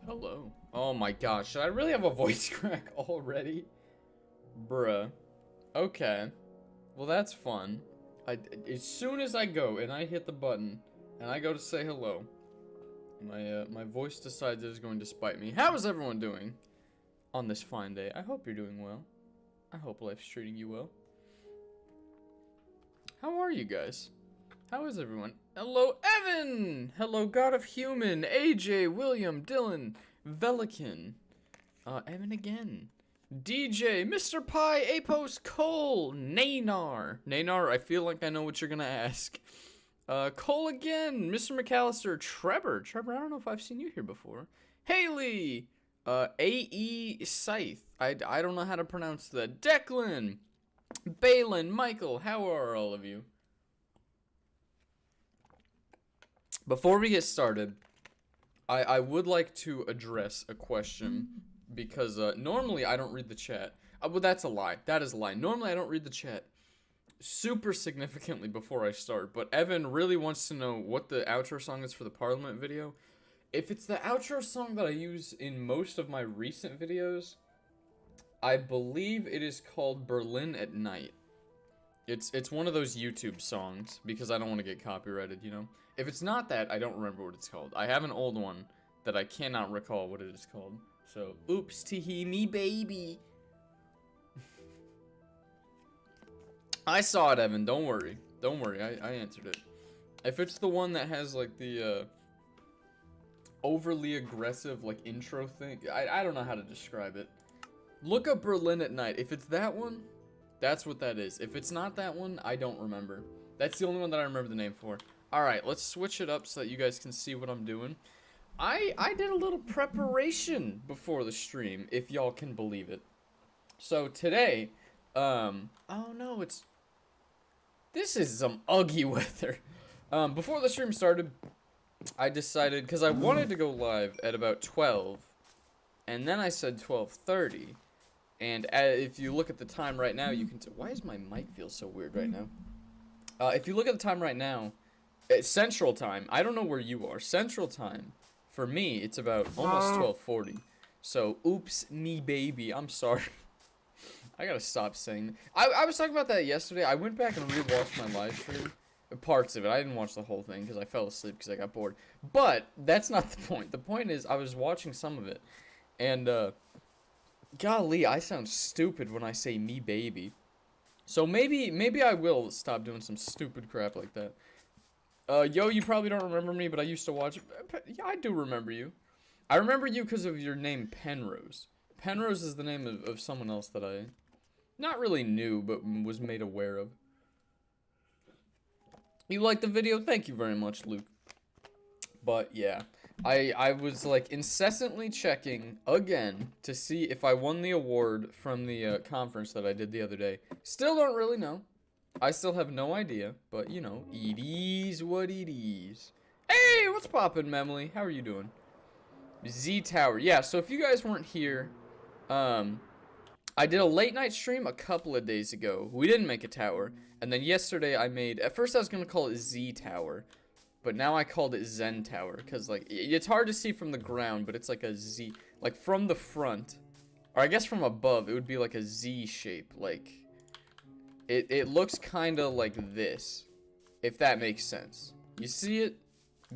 Hello. Oh my gosh, should I really have a voice crack already? Bruh. Okay. Well, that's fun. As soon as I go and I hit the button and I go to say hello, my voice decides it is going to spite me. How is everyone doing on this fine day? I hope you're doing well. I hope life's treating you well. How are you guys? How is everyone? Hello, Evan! Hello, God of Human, AJ, William, Dylan, Velican, Evan again, DJ, Mr. Pie, Apos, Cole, Naynar. Naynar, I feel like I know what you're gonna ask. Cole again, Mr. McAllister, Trevor, I don't know if I've seen you here before. Haley, AE Scythe, I don't know how to pronounce that. Declan, Balin, Michael, how are all of you? Before we get started, I would like to address a question, because normally I don't read the chat. Well, that's a lie. That is a lie. Normally I don't read the chat super significantly before I start, but Evan really wants to know what the outro song is for the Parliament video. If it's the outro song that I use in most of my recent videos, I believe it is called Berlin at Night. It's one of those YouTube songs, because I don't want to get copyrighted, you know? If it's not that, I don't remember what it's called. I have an old one that I cannot recall what it is called. So, oops, teehee me baby. I saw it, Evan, don't worry. Don't worry, I answered it. If it's the one that has, like, the, overly aggressive, like, intro thing, I don't know how to describe it. Look up Berlin at Night. If it's that one, that's what that is. If it's not that one, I don't remember. That's the only one that I remember the name for. Alright, let's switch it up so that you guys can see what I'm doing. I did a little preparation before the stream, if y'all can believe it. So today, oh no, this is some ugly weather. Before the stream started, I decided, because I wanted to go live at about 12, and then I said 12:30. And if you look at the time right now, you can why does my mic feel so weird right now? If you look at the time right now, it's Central Time. I don't know where you are. Central Time, for me, it's about almost 12:40. So, oops, me baby. I'm sorry. I gotta stop saying that. I was talking about that yesterday. I went back and rewatched my live stream. Parts of it. I didn't watch the whole thing because I fell asleep because I got bored. But that's not the point. The point is I was watching some of it. And, golly, I sound stupid when I say me baby. So maybe I will stop doing some stupid crap like that. Yo, you probably don't remember me, but I used to watch. Yeah, I do remember you. I remember you because of your name, Penrose. Penrose is the name of someone else that I not really knew, but was made aware of. You liked the video? Thank you very much, Luke. But yeah, I was like incessantly checking again to see if I won the award from the conference that I did the other day. Still don't really know. I still have no idea, but you know, it is what it is. Hey, what's poppin', Memly? How are you doing? Z Tower. Yeah, so if you guys weren't here, I did a late night stream a couple of days ago. We didn't make a tower. And then yesterday I made, at first I was gonna call it Z Tower, but now I called it Zen Tower, because like, it's hard to see from the ground, but it's like a Z, like from the front, or I guess from above, it would be like a Z shape, like, it looks kind of like this, if that makes sense. You see it?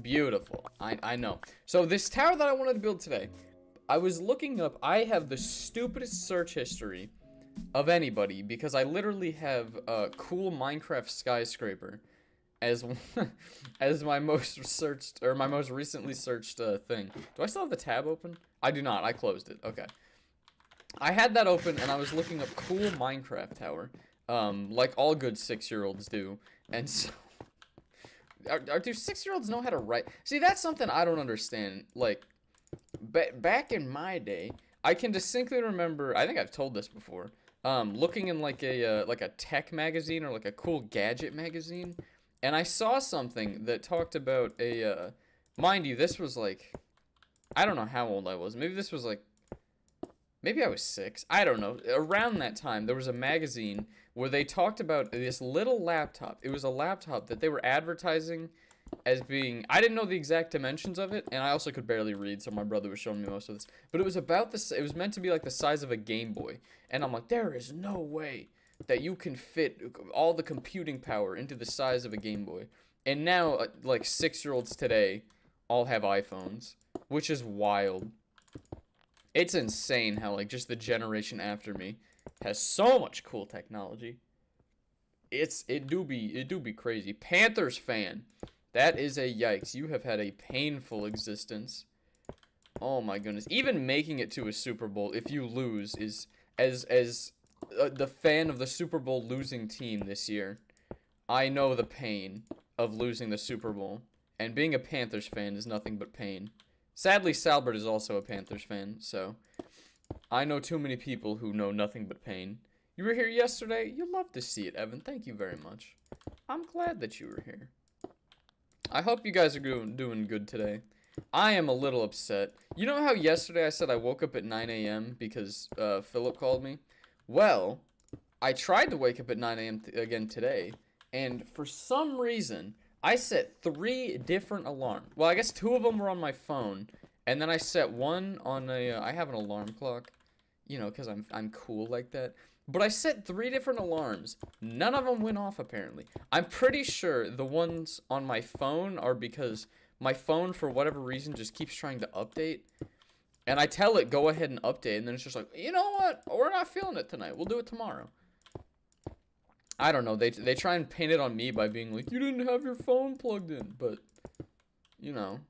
Beautiful. I know. So this tower that I wanted to build today, I was looking up, I have the stupidest search history of anybody, because I literally have a cool Minecraft skyscraper as as my most searched, or my most recently searched thing. Do I still have the tab open? I do not. I closed it. Okay. I had that open, and I was looking up cool Minecraft tower. Like all good 6-year-olds do. And so, do 6-year-olds know how to write? See, that's something I don't understand. Like, back in my day, I can distinctly remember, I think I've told this before, looking in like a tech magazine or like a cool gadget magazine, and I saw something that talked about a, mind you, this was like, I don't know how old I was. Maybe this was like, maybe I was 6. I don't know. Around that time, there was a magazine where they talked about this little laptop. It was a laptop that they were advertising as being, I didn't know the exact dimensions of it, and I also could barely read, so my brother was showing me most of this. But it was about this, it was meant to be like the size of a Game Boy. And I'm like, there is no way that you can fit all the computing power into the size of a Game Boy. And now, like 6-year-olds today all have iPhones, which is wild. It's insane how like just the generation after me has so much cool technology. It do be crazy. Panthers fan. That is a yikes. You have had a painful existence. Oh my goodness. Even making it to a Super Bowl if you lose is as the fan of the Super Bowl losing team this year. I know the pain of losing the Super Bowl, and being a Panthers fan is nothing but pain. Sadly, Salbert is also a Panthers fan, so I know too many people who know nothing but pain. You were here yesterday? You love to see it, Evan. Thank you very much. I'm glad that you were here. I hope you guys are doing good today. I am a little upset. You know how yesterday I said I woke up at 9 a.m. because Philip called me? Well, I tried to wake up at 9 a.m. again today, and for some reason, I set 3 different alarms. Well, I guess 2 of them were on my phone, and then I set one on a, I have an alarm clock, you know, because I'm cool like that. But I set 3 different alarms. None of them went off, apparently. I'm pretty sure the ones on my phone are because my phone, for whatever reason, just keeps trying to update. And I tell it, go ahead and update, and then it's just like, you know what? We're not feeling it tonight. We'll do it tomorrow. I don't know. They try and paint it on me by being like, you didn't have your phone plugged in. But, you know,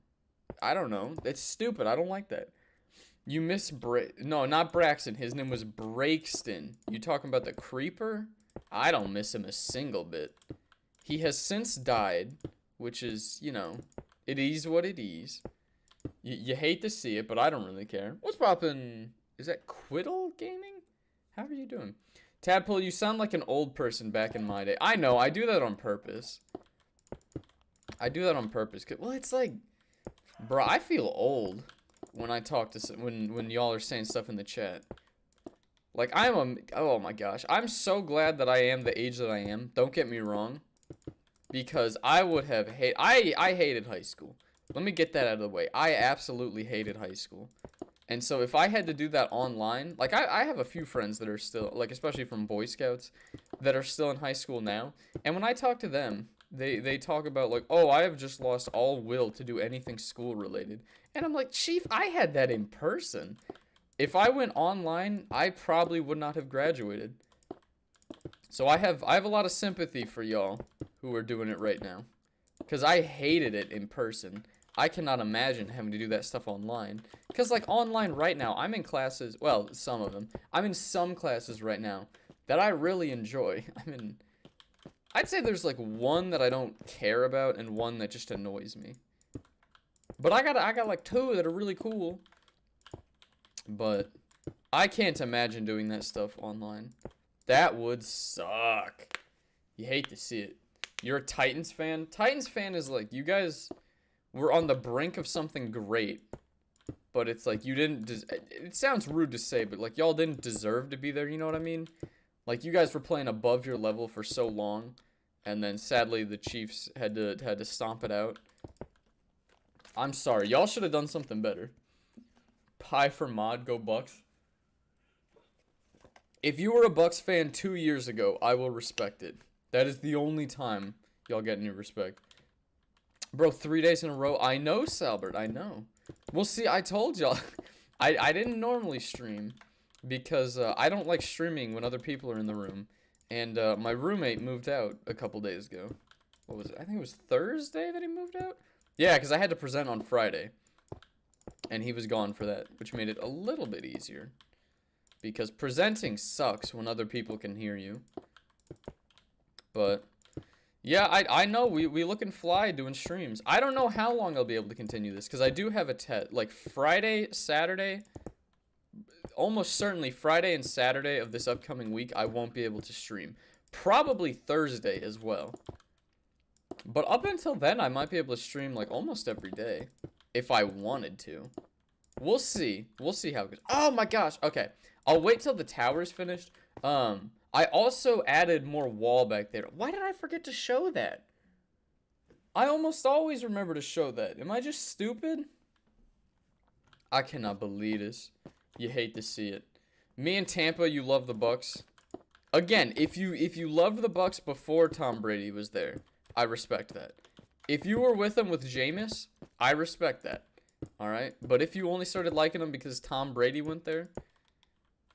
I don't know. It's stupid. I don't like that. You miss no, not Braxton. His name was Breakston. You talking about the creeper? I don't miss him a single bit. He has since died, which is, you know, it is what it is. You hate to see it, but I don't really care. What's poppin'? Is that Quiddle Gaming? How are you doing? Tadpole, you sound like an old person back in my day. I know, I do that on purpose. I do that on purpose. Well, it's like, bro, I feel old when I talk to when y'all are saying stuff in the chat. Like oh my gosh, I'm so glad that I am the age that I am. Don't get me wrong, because I would have I hated high school. Let me get that out of the way. I absolutely hated high school. And so if I had to do that online, like I have a few friends that are still, like especially from Boy Scouts, that are still in high school now. And when I talk to them, they talk about like, oh, I have just lost all will to do anything school related. And I'm like, Chief, I had that in person. If I went online, I probably would not have graduated. So I have a lot of sympathy for y'all who are doing it right now. Because I hated it in person. I cannot imagine having to do that stuff online. Because, like, online right now, I'm in classes, well, some of them. I'm in some classes right now that I really enjoy. I'd say there's, like, one that I don't care about and one that just annoys me. But I got, like, 2 that are really cool. But I can't imagine doing that stuff online. That would suck. You hate to see it. You're a Titans fan? Titans fan is, like, you guys were on the brink of something great, but it's like you didn't, it sounds rude to say, but like y'all didn't deserve to be there, you know what I mean? Like you guys were playing above your level for so long, and then sadly the Chiefs had to stomp it out. I'm sorry, y'all should have done something better. Pie for mod, go Bucks. If you were a Bucks fan 2 years ago, I will respect it. That is the only time y'all get any respect. Bro, 3 days in a row. I know, Salbert. I know. Well, see, I told y'all. I didn't normally stream because I don't like streaming when other people are in the room. And my roommate moved out a couple days ago. What was it? I think it was Thursday that he moved out? Yeah, because I had to present on Friday. And he was gone for that, which made it a little bit easier. Because presenting sucks when other people can hear you. But yeah, I know we looking fly doing streams. I don't know how long I'll be able to continue this because I do have a test like Friday, Saturday, almost certainly Friday and Saturday of this upcoming week I won't be able to stream. Probably Thursday as well. But up until then I might be able to stream like almost every day if I wanted to. We'll see. We'll see how it goes. Oh my gosh. Okay. I'll wait till the tower's finished. I also added more wall back there. Why did I forget to show that? I almost always remember to show that. Am I just stupid? I cannot believe this. You hate to see it. Me and Tampa, you love the Bucks. Again, if you loved the Bucks before Tom Brady was there, I respect that. If you were with them with Jameis, I respect that. All right? But if you only started liking them because Tom Brady went there,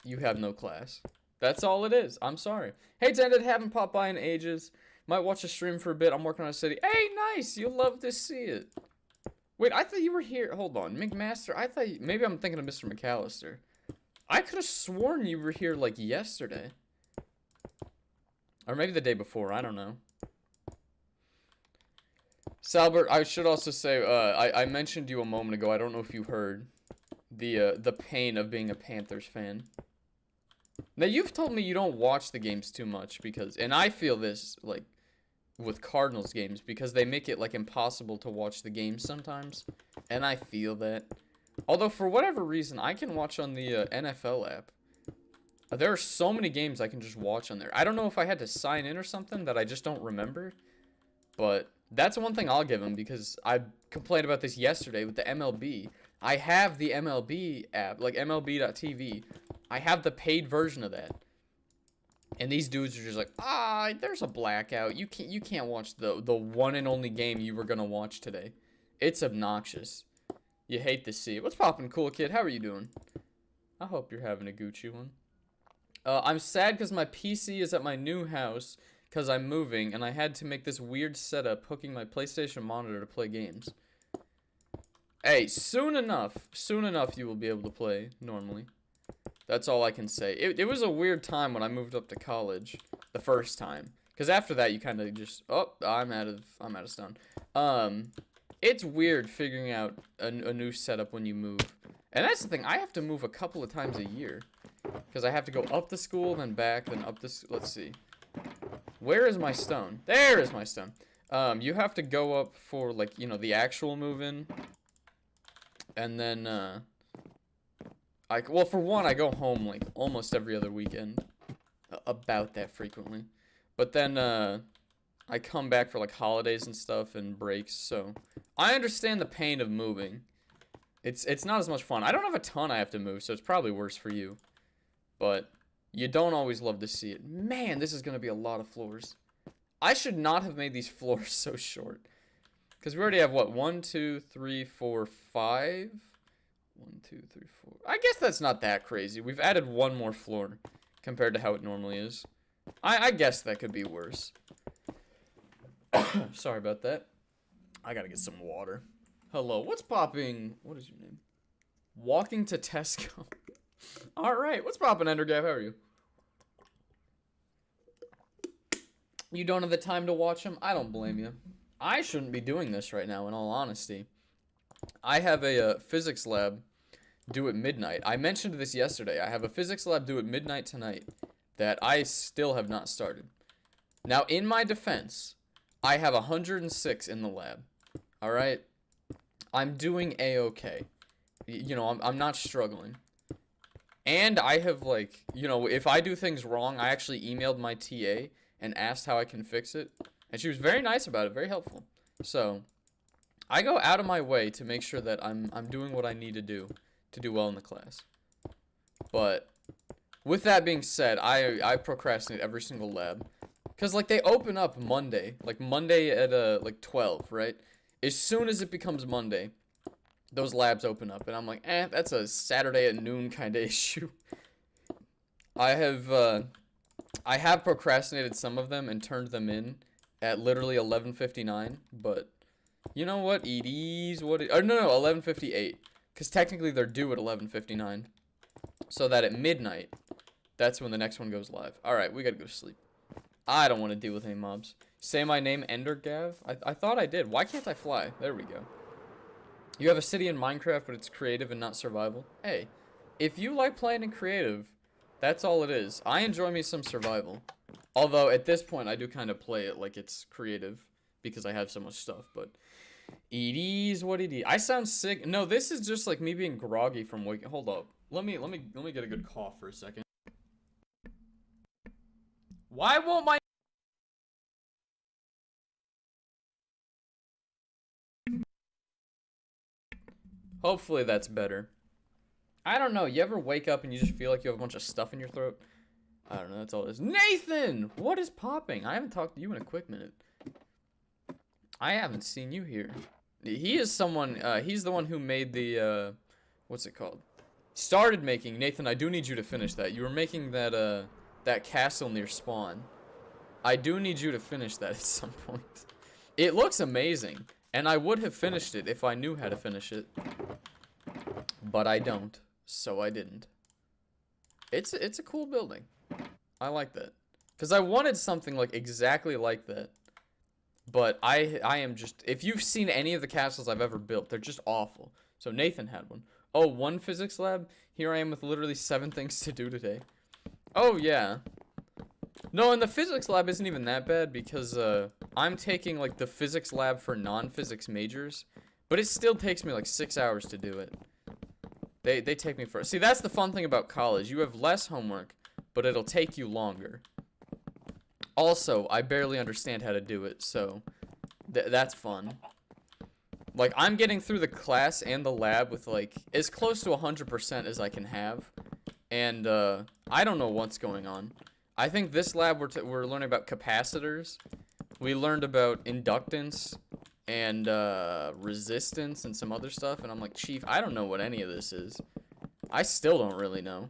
you have no class. That's all it is. I'm sorry. Hey, Tended, haven't popped by in ages. Might watch a stream for a bit. I'm working on a city. Hey, nice. You'll love to see it. Wait, I thought you were here. Hold on. McMaster, I thought maybe I'm thinking of Mr. McAllister. I could have sworn you were here like yesterday. Or maybe the day before. I don't know. Salbert, I should also say, I mentioned you a moment ago. I don't know if you heard the pain of being a Panthers fan. Now, you've told me you don't watch the games too much because, and I feel this, like, with Cardinals games because they make it, like, impossible to watch the games sometimes. And I feel that. Although, for whatever reason, I can watch on the NFL app. There are so many games I can just watch on there. I don't know if I had to sign in or something that I just don't remember. But that's one thing I'll give them because I complained about this yesterday with the MLB. I have the MLB app, like MLB.tv. I have the paid version of that. And these dudes are just like, there's a blackout. You can't watch the one and only game you were gonna watch today. It's obnoxious. You hate to see it. What's poppin', cool kid? How are you doing? I hope you're having a Gucci one. I'm sad because my PC is at my new house because I'm moving, and I had to make this weird setup hooking my PlayStation monitor to play games. Hey, soon enough you will be able to play normally. That's all I can say. It was a weird time when I moved up to college the first time. Because after that, you kind of just, I'm out of stone. It's weird figuring out a new setup when you move. And that's the thing, I have to move a couple of times a year. Because I have to go up the school, then back, then up the, let's see. Where is my stone? There is my stone. You have to go up for, like, you know, the actual move-in. And then, well, for one, I go home, like, almost every other weekend. About that frequently. But then, I come back for, like, holidays and stuff and breaks, so. I understand the pain of moving. It's not as much fun. I don't have a ton I have to move, so it's probably worse for you. But you don't always love to see it. Man, this is going to be a lot of floors. I should not have made these floors so short. Because we already have, what, 1, 2, 3, 4, 5? 1, 2, 3, 4. I guess that's not that crazy. We've added one more floor compared to how it normally is. I guess that could be worse. Sorry about that. I gotta get some water. Hello, what's popping? What is your name? Walking to Tesco. Alright, what's popping, Endergav? How are you? You don't have the time to watch them? I don't blame you. I shouldn't be doing this right now, in all honesty. I have a physics lab due at midnight. I mentioned this yesterday. I have a physics lab due at midnight tonight that I still have not started. Now, in my defense, I have 106 in the lab. Alright? I'm doing A-okay. You know, I'm not struggling. And I have, like, you know, if I do things wrong, I actually emailed my TA and asked how I can fix it. And she was very nice about it, very helpful. So, I go out of my way to make sure that I'm doing what I need to do well in the class. But, with that being said, I procrastinate every single lab. Because, like, they open up Monday. Like, Monday at, like, 12, right? As soon as it becomes Monday, those labs open up, and I'm like, that's a Saturday at noon kind of issue. I have procrastinated some of them and turned them in at literally 11:59, but you know what? It is what it. Or no, 11:58, because technically they're due at 11:59, so that at midnight, that's when the next one goes live. All right, we gotta go to sleep. I don't want to deal with any mobs. Say my name, Endergav. I thought I did. Why can't I fly? There we go. You have a city in Minecraft, but it's creative and not survival. Hey, if you like playing in creative, that's all it is. I enjoy me some survival. Although, at this point, I do kind of play it like it's creative because I have so much stuff, but it is what it is. I sound sick. No, this is just like me being groggy from waking. Hold up. Let me get a good cough for a second. Why won't my Hopefully that's better. I don't know. You ever wake up and you just feel like you have a bunch of stuff in your throat? I don't know. That's all it is. Nathan! What is popping? I haven't talked to you in a quick minute. I haven't seen you here. He is someone, he's the one who made the, what's it called? Started making, Nathan, I do need you to finish that. You were making that, that castle near spawn. I do need you to finish that at some point. It looks amazing, and I would have finished it if I knew how to finish it. But I don't, so I didn't. It's a cool building. I like that. Because I wanted something, like, exactly like that. But I am just... If you've seen any of the castles I've ever built, they're just awful. So Nathan had one. Oh, one physics lab? Here I am with literally 7 things to do today. Oh, yeah. No, and the physics lab isn't even that bad because I'm taking, like, the physics lab for non-physics majors. But it still takes me, like, 6 hours to do it. They take me for... See, that's the fun thing about college. You have less homework, but it'll take you longer. Also, I barely understand how to do it, so that's fun. Like, I'm getting through the class and the lab with, like, as close to 100% as I can have. And, I don't know what's going on. I think this lab, we're learning about capacitors. We learned about inductance and, resistance and some other stuff. And I'm like, Chief, I don't know what any of this is. I still don't really know.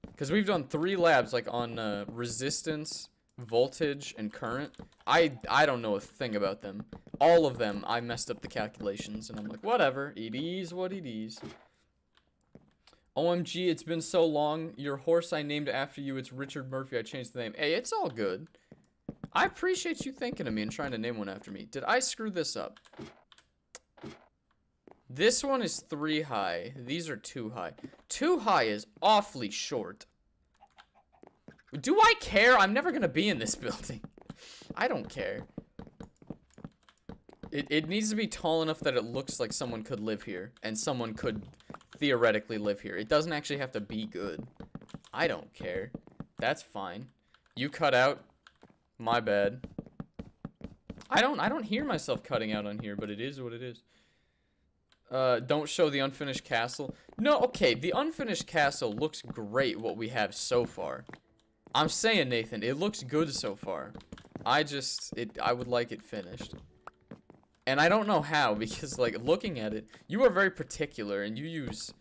Because we've done 3 labs, like, on, resistance, voltage, and current. I don't know a thing about them. All of them, I messed up the calculations, and I'm like, whatever, it is what it is. OMG, it's been so long. Your horse I named after you, it's Richard Murphy. I changed the name. Hey, it's all good. I appreciate you thinking of me and trying to name one after me. Did I screw this up? This one is 3 high. These are 2 high. 2 high is awfully short. Do I care? I'm never gonna be in this building. I don't care. It needs to be tall enough that it looks like someone could live here. And someone could theoretically live here. It doesn't actually have to be good. I don't care. That's fine. You cut out. My bad. I don't hear myself cutting out on here, but it is what it is. Don't show the unfinished castle. No, okay, the unfinished castle looks great what we have so far. I'm saying, Nathan, it looks good so far. I would like it finished. And I don't know how, because, like, looking at it, you are very particular, and you use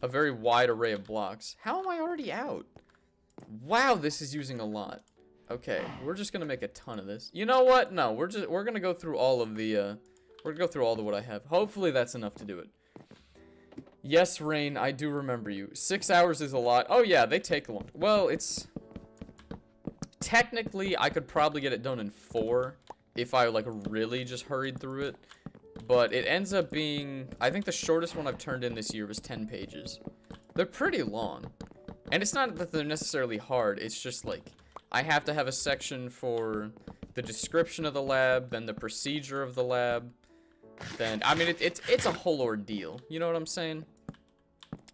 a very wide array of blocks. How am I already out? Wow, this is using a lot. Okay, we're just gonna make a ton of this. You know what? No, we're gonna go through all of the, we're gonna go through all of what I have. Hopefully that's enough to do it. Yes, Rain, I do remember you. 6 hours is a lot. Oh, yeah, they take long. Well, it's... Technically, I could probably get it done in 4 if I, like, really just hurried through it. But it ends up being... I think the shortest one I've turned in this year was 10 pages. They're pretty long. And it's not that they're necessarily hard. It's just, like, I have to have a section for the description of the lab, then the procedure of the lab. Then, I mean, it's a whole ordeal. You know what I'm saying?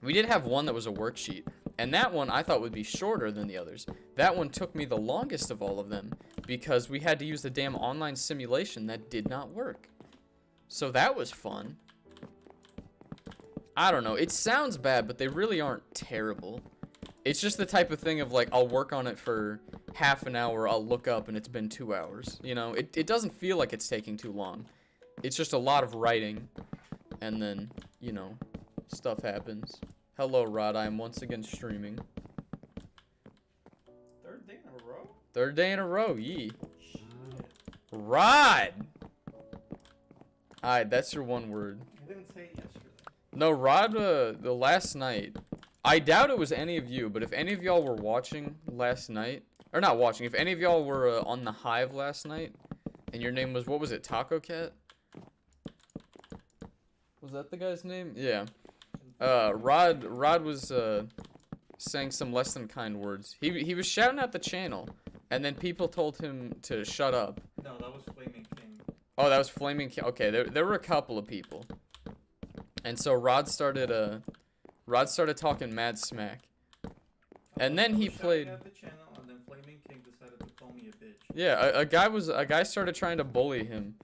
We did have one that was a worksheet. And that one I thought would be shorter than the others. That one took me the longest of all of them because we had to use the damn online simulation that did not work. So that was fun. I don't know. It sounds bad, but they really aren't terrible. It's just the type of thing of, like, I'll work on it for half an hour, I'll look up, and it's been 2 hours. You know, it doesn't feel like it's taking too long. It's just a lot of writing, and then, you know, stuff happens. Hello, Rod. I am once again streaming. 3rd day in a row? 3rd day in a row, yee. Shit. Rod! Alright, that's your one word. I didn't say it yesterday. No, Rod, the last night. I doubt it was any of you, but if any of y'all were watching last night, or not watching, if any of y'all were on the Hive last night, and your name was, what was it, Taco Cat? Was that the guy's name? Yeah. Rod was, saying some less than kind words. He was shouting at the channel, and then people told him to shut up. No, that was Flaming King. Oh, that was Flaming King. Okay, there were a couple of people. And so Rod started talking mad smack. And then he played at the channel, and then Flaming King decided to call me a bitch. Yeah, a guy started trying to bully him.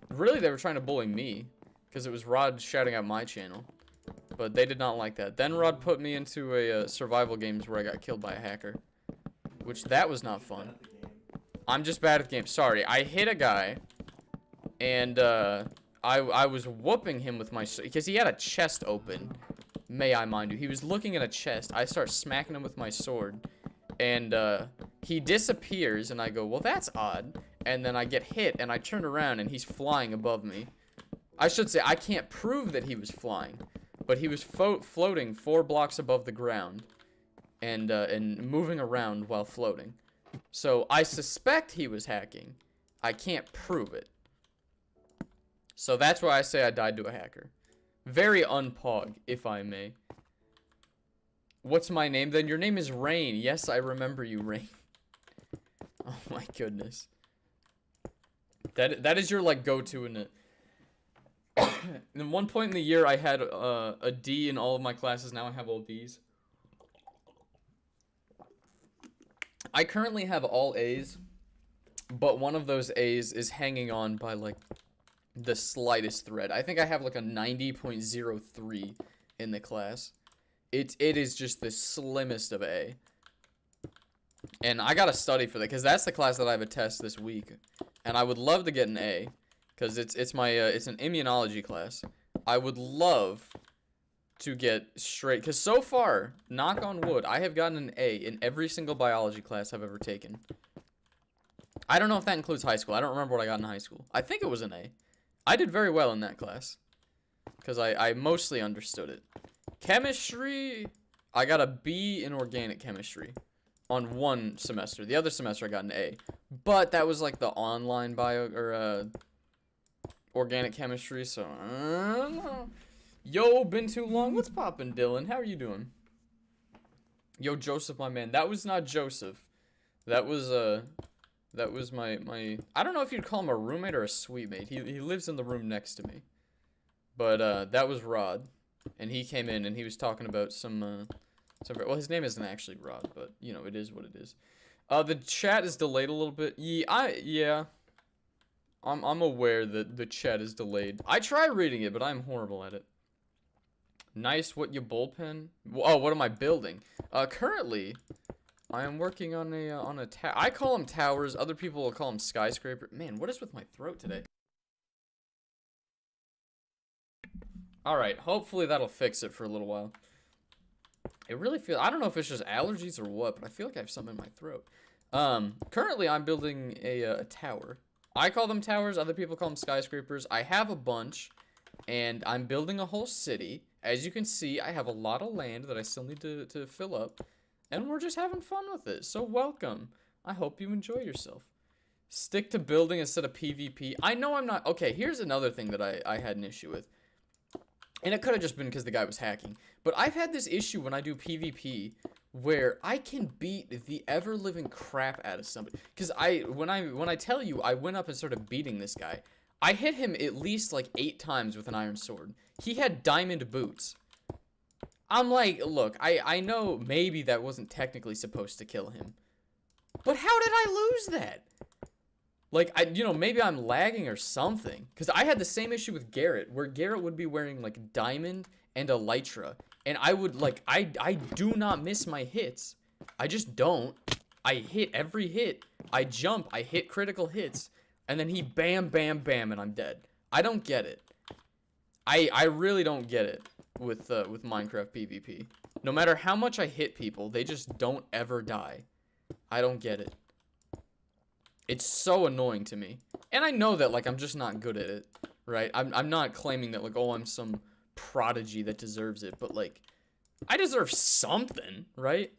Really, they were trying to bully me because it was Rod shouting out my channel. But they did not like that. Then Rod put me into a survival games where I got killed by a hacker. Which, that was not fun. I'm just bad at the game. Sorry, I hit a guy. And, I was whooping him with my... Because he had a chest open. May I mind you. He was looking at a chest. I start smacking him with my sword. And, he disappears. And I go, well, that's odd. And then I get hit. And I turn around. And he's flying above me. I should say, I can't prove that he was flying. But he was floating 4 blocks above the ground. And moving around while floating. So, I suspect he was hacking. I can't prove it. So that's why I say I died to a hacker. Very unpog, if I may. What's my name then? Your name is Rain. Yes, I remember you, Rain. Oh my goodness. That is your, like, go-to in it. In one point in the year, I had a D in all of my classes. Now I have all Ds. I currently have all A's. But one of those A's is hanging on by, like, the slightest thread. I think I have like a 90.03 in the class. It is just the slimmest of A. And I gotta study for that, because that's the class that I have a test this week. And I would love to get an A, because it's an immunology class. I would love to get straight, because so far, knock on wood, I have gotten an A in every single biology class I've ever taken. I don't know if that includes high school. I don't remember what I got in high school. I think it was an A. I did very well in that class, because I mostly understood it. Chemistry, I got a B in organic chemistry on one semester. The other semester I got an A, but that was like the online bio, or organic chemistry, so I don't know. Yo, been too long. What's poppin', Dylan? How are you doing? Yo, Joseph, my man. That was not Joseph. That was my I don't know if you'd call him a roommate or a suite mate. He lives in the room next to me. But that was Rod, and he came in and he was talking about some well, his name isn't actually Rod, but you know, it is what it is. The chat is delayed a little bit. Yeah. I'm aware that the chat is delayed. I try reading it, but I'm horrible at it. Nice, what you bullpen? Oh, what am I building? Currently I am working on a I call them towers. Other people will call them skyscraper. Man, what is with my throat today? All right, hopefully that'll fix it for a little while. It really feels, I don't know if it's just allergies or what, but I feel like I have something in my throat. Currently I'm building a tower. I call them towers. Other people call them skyscrapers. I have a bunch, and I'm building a whole city. As you can see, I have a lot of land that I still need to fill up. And we're just having fun with it. So welcome. I hope you enjoy yourself. Stick to building instead of PvP. I know I'm not... Okay, here's another thing that I had an issue with. And it could have just been because the guy was hacking. But I've had this issue when I do PvP where I can beat the ever-living crap out of somebody. Because when I tell you I went up and started beating this guy, I hit him at least like 8 times with an iron sword. He had diamond boots. I'm like, look, I know maybe that wasn't technically supposed to kill him. But how did I lose that? Like, you know, maybe I'm lagging or something. Because I had the same issue with Garrett, where Garrett would be wearing, like, diamond and elytra. And I would, like, I do not miss my hits. I just don't. I hit every hit. I jump, I hit critical hits. And then he bam, bam, bam, and I'm dead. I don't get it. I really don't get it with Minecraft PvP. No matter how much I hit people, they just don't ever die. I don't get it. It's so annoying to me. And I know that, like, I'm just not good at it, right? I'm not claiming that, like, oh, I'm some prodigy that deserves it, but, like, I deserve something, right?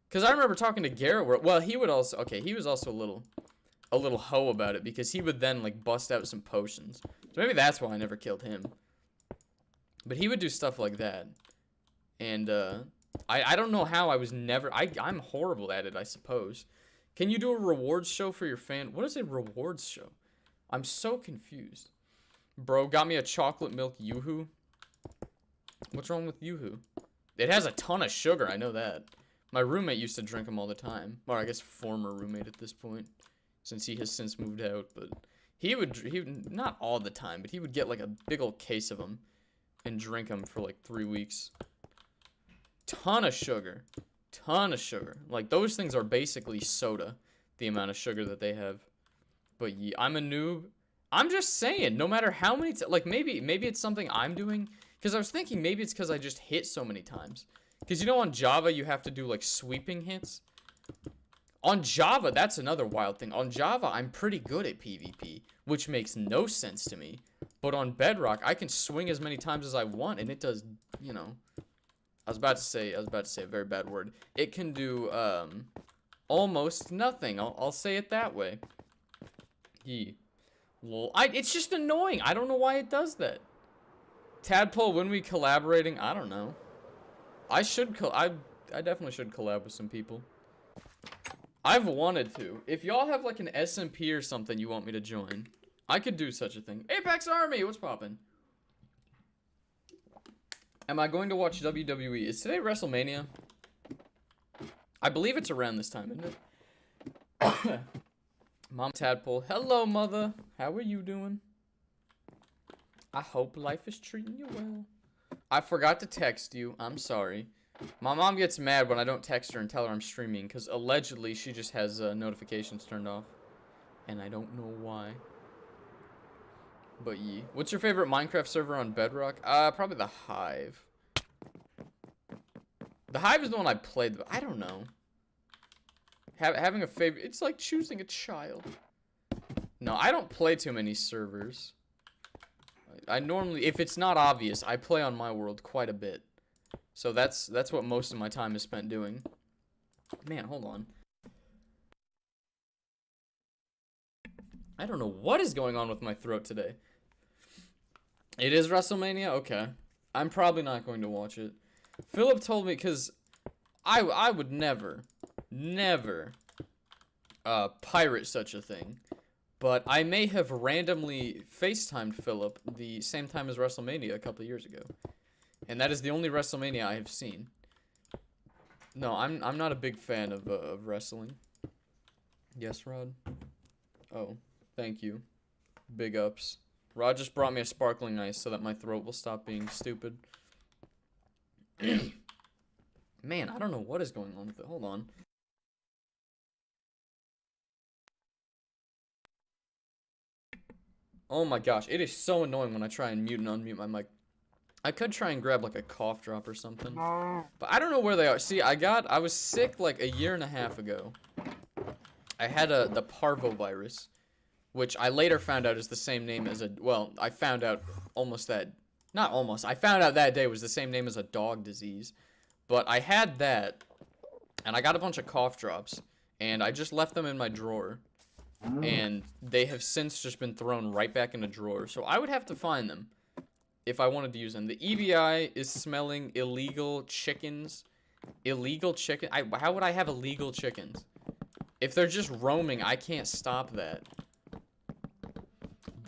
Because I remember talking to Garrett where, well, he would also, okay, he was also a little hoe about it, because he would then, like, bust out some potions. So maybe that's why I never killed him. But he would do stuff like that. And, I don't know how I was never, I'm horrible at it, I suppose. Can you do a rewards show for your fan? What is a rewards show? I'm so confused. Bro, got me a chocolate milk Yoo-hoo. What's wrong with Yoo-hoo? It has a ton of sugar, I know that. My roommate used to drink them all the time. Or I guess former roommate at this point, since he has since moved out. But he would not all the time, but he would get like a big old case of them. and drink them for like 3 weeks. Ton of sugar. Ton of sugar. Like, those things are basically soda, the amount of sugar that they have. But yeah, I'm a noob. I'm just saying, no matter how many, like, maybe it's something I'm doing. Because I was thinking maybe it's because I just hit so many times. Because, you know, on Java, you have to do, like, sweeping hits. On Java, that's another wild thing. On Java, I'm pretty good at PvP, which makes no sense to me. But on Bedrock, I can swing as many times as I want, and it does, you know... I was about to say a very bad word. It can do, almost nothing. I'll say it that way. Lol. It's just annoying. I don't know why it does that. Tadpole, when we collaborating? I don't know. I definitely should collab with some people. I've wanted to. If y'all have like an SMP or something you want me to join, I could do such a thing. Apex Army, what's poppin'? Am I going to watch WWE? Is today WrestleMania? I believe it's around this time, isn't it? Mom Tadpole. Hello, mother. How are you doing? I hope life is treating you well. I forgot to text you. I'm sorry. My mom gets mad when I don't text her and tell her I'm streaming, because allegedly she just has notifications turned off. And I don't know why. But yeah. What's your favorite Minecraft server on Bedrock? Probably the Hive. The Hive is the one I played, but I don't know. Having a favorite, it's like choosing a child. No, I don't play too many servers. I normally, if it's not obvious, I play on my world quite a bit. So that's what most of my time is spent doing. Man, hold on. I don't know what is going on with my throat today. It is WrestleMania? Okay. I'm probably not going to watch it. Philip told me, because I would never pirate such a thing. But I may have randomly FaceTimed Philip the same time as WrestleMania a couple of years ago. And that is the only WrestleMania I have seen. No, I'm not a big fan of wrestling. Yes, Rod? Oh, thank you. Big ups. Rod just brought me a sparkling ice so that my throat will stop being stupid. Man, I don't know what is going on with it. Hold on. Oh my gosh, it is so annoying when I try and mute and unmute my mic. I could try and grab like a cough drop or something. But I don't know where they are. See, I was sick like a year and a half ago. I had the parvovirus, which I later found out is the same name as well, I found out I found out that day was the same name as a dog disease. But I had that, and I got a bunch of cough drops, and I just left them in my drawer. And they have since just been thrown right back in a drawer. So I would have to find them if I wanted to use them. The EBI is smelling illegal chickens. Illegal chicken? How would I have illegal chickens? If they're just roaming, I can't stop that.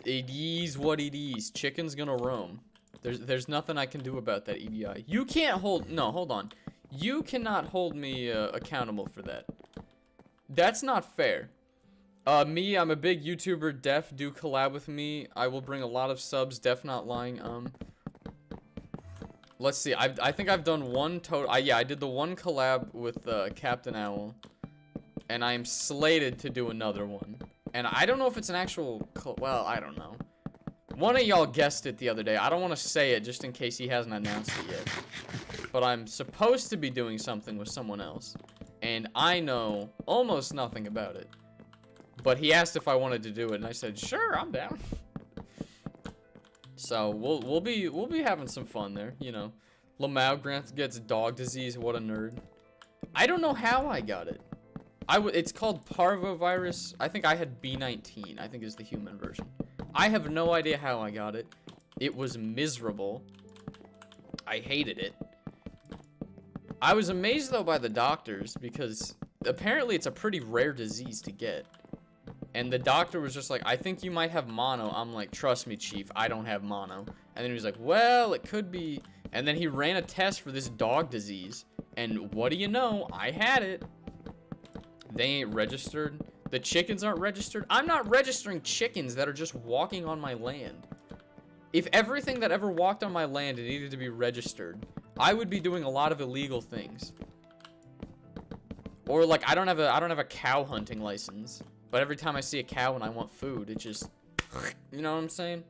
It is what it is. Chicken's gonna roam. There's nothing I can do about that, EBI. You can't no, hold on. You cannot hold me accountable for that. That's not fair. I'm a big YouTuber. Def, do collab with me. I will bring a lot of subs. Def, not lying. Let's see. I think I've done one total. Yeah, I did the one collab with Captain Owl, and I am slated to do another one. And I don't know if it's an actual. Well, I don't know. One of y'all guessed it the other day. I don't want to say it just in case he hasn't announced it yet. But I'm supposed to be doing something with someone else, and I know almost nothing about it. But he asked if I wanted to do it, and I said, "Sure, I'm down." So we'll be having some fun there, you know. Lamau Grant gets dog disease. What a nerd. I don't know how I got it. It's called parvovirus. I think I had B19. I think is the human version. I have no idea how I got it. It was miserable. I hated it. I was amazed though by the doctors because apparently it's a pretty rare disease to get. And the doctor was just like, "I think you might have mono." I'm like, "Trust me, chief, I don't have mono." And then he was like, "Well, it could be." And then he ran a test for this dog disease. And what do you know? I had it. They ain't registered. The chickens aren't registered. I'm not registering chickens that are just walking on my land. If everything that ever walked on my land needed to be registered, I would be doing a lot of illegal things. Or like I don't have a cow hunting license, but every time I see a cow and I want food, it just, you know what I'm saying?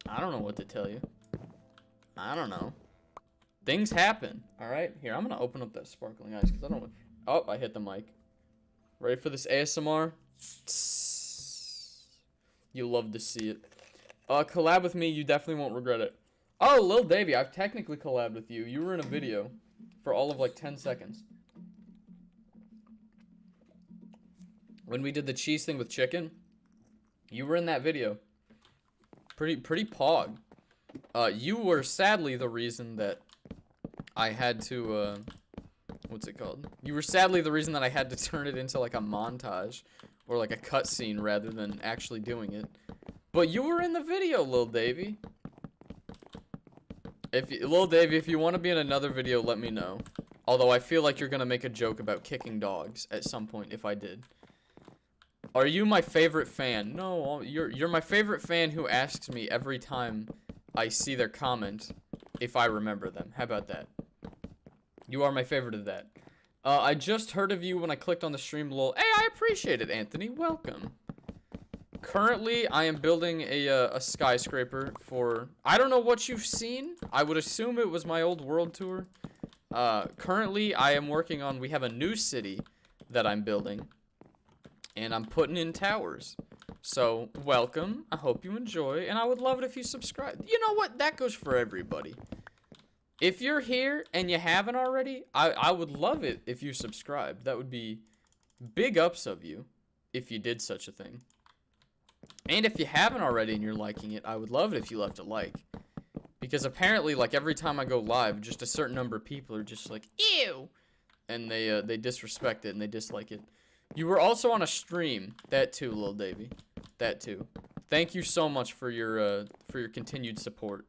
I don't know what to tell you. I don't know. Things happen. All right, here I'm gonna open up that sparkling ice because I don't. Oh, I hit the mic. Ready for this ASMR? You love to see it. Collab with me, you definitely won't regret it. Oh, Lil Davey, I've technically collabed with you. You were in a video for all of like 10 seconds. When we did the cheese thing with chicken, you were in that video. Pretty pog. You were sadly the reason that I had to, what's it called? You were sadly the reason that I had to turn it into like a montage or like a cutscene rather than actually doing it. But you were in the video, Lil Davey. Lil Davey, if you want to be in another video, let me know. Although I feel like you're gonna make a joke about kicking dogs at some point if I did. Are you my favorite fan? No, you're my favorite fan who asks me every time I see their comment if I remember them. How about that? You are my favorite of that. I just heard of you when I clicked on the stream, lol. Hey, I appreciate it, Anthony. Welcome. Currently, I am building a skyscraper for... I don't know what you've seen. I would assume it was my old world tour. Currently, I am working on... We have a new city that I'm building. And I'm putting in towers. So, welcome. I hope you enjoy. And I would love it if you subscribe. You know what? That goes for everybody. If you're here and you haven't already, I would love it if you subscribed. That would be big ups of you if you did such a thing. And if you haven't already and you're liking it, I would love it if you left a like. Because apparently, like, every time I go live, just a certain number of people are just like, ew! And they disrespect it and they dislike it. You were also on a stream. That too, Lil Davey. That too. Thank you so much for your continued support.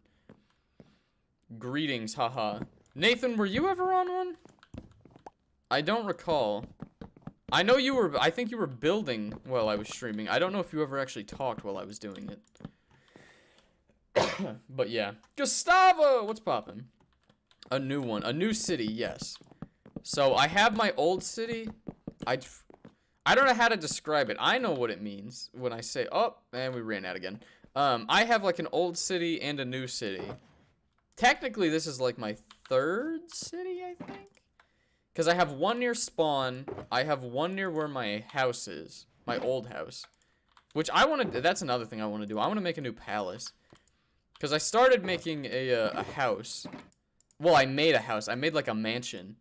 Greetings, haha. Nathan, were you ever on one? I don't recall. I know you were, I think you were building while I was streaming. I don't know if you ever actually talked while I was doing it. But yeah. Gustavo, what's poppin'? A new one, a new city, yes. So I have my old city. I don't know how to describe it. I know what it means when I say, oh, and we ran out again. I have like an old city and a new city. Technically, this is like my third city, I think. Because I have one near spawn. I have one near where my house is. My old house. Which I want to... That's another thing I want to do. I want to make a new palace. Because I started making a house. Well, I made a house. I made like a mansion.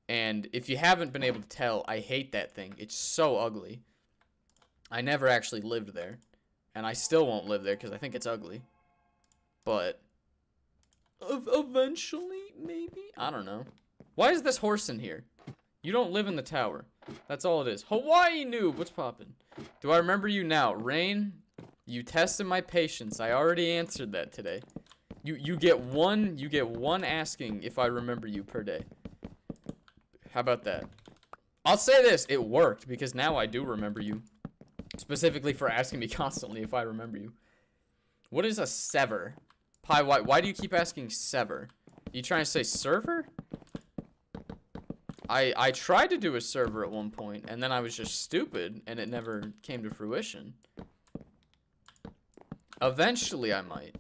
And if you haven't been able to tell, I hate that thing. It's so ugly. I never actually lived there. And I still won't live there because I think it's ugly. But... eventually, maybe? I don't know. Why is this horse in here? You don't live in the tower. That's all it is. Hawaii noob, what's poppin'? Do I remember you now? Rain, you tested my patience. I already answered that today. You get one asking if I remember you per day. How about that? I'll say this, it worked because now I do remember you. Specifically for asking me constantly if I remember you. What is a sever? Pi, why do you keep asking sever? You trying to say server? I tried to do a server at one point, and then I was just stupid, and it never came to fruition. Eventually, I might.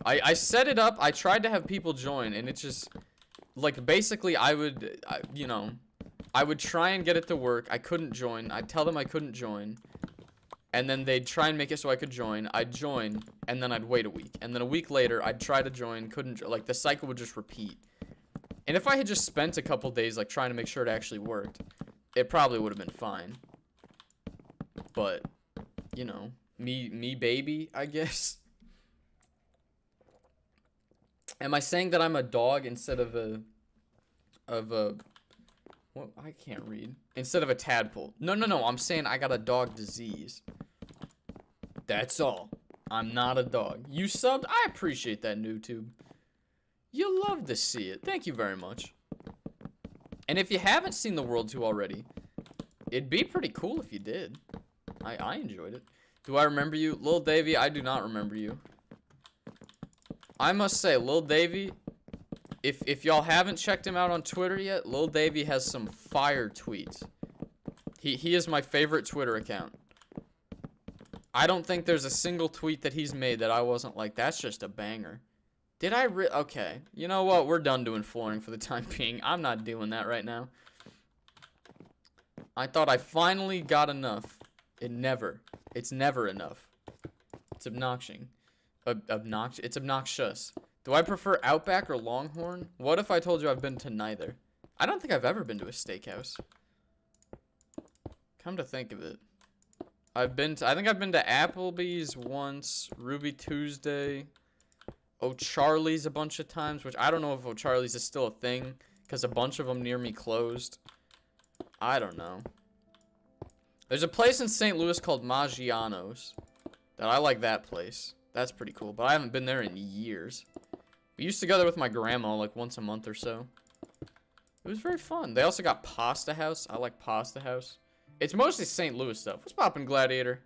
I set it up, I tried to have people join, and it just... Like, basically, I would try and get it to work. I couldn't join. I'd tell them I couldn't join. And then they'd try and make it so I could join. I'd join, and then I'd wait a week. And then a week later, I'd try to join, couldn't... Like, the cycle would just repeat. And if I had just spent a couple days, like, trying to make sure it actually worked, it probably would have been fine. But, you know, me baby, I guess. Am I saying that I'm a dog instead of a... Well, I can't read. Instead of a tadpole. No, I'm saying I got a dog disease. That's all. I'm not a dog. You subbed? I appreciate that, NewTube. You love to see it. Thank you very much. And if you haven't seen the World 2 already, it'd be pretty cool if you did. I enjoyed it. Do I remember you? Lil Davy, I do not remember you. I must say, Lil Davy, if y'all haven't checked him out on Twitter yet, Lil Davy has some fire tweets. He is my favorite Twitter account. I don't think there's a single tweet that he's made that I wasn't like, that's just a banger. Did I okay. You know what? We're done doing flooring for the time being. I'm not doing that right now. I thought I finally got enough. It's never enough. It's obnoxious. It's obnoxious. Do I prefer Outback or Longhorn? What if I told you I've been to neither? I don't think I've ever been to a steakhouse. Come to think of it. I think I've been to Applebee's once, Ruby Tuesday, O'Charlie's a bunch of times, which I don't know if O'Charlie's is still a thing, because a bunch of them near me closed. I don't know. There's a place in St. Louis called Maggiano's. That I like that place. That's pretty cool, but I haven't been there in years. We used to go there with my grandma like once a month or so. It was very fun. They also got Pasta House. I like Pasta House. It's mostly St. Louis stuff. What's poppin', Gladiator?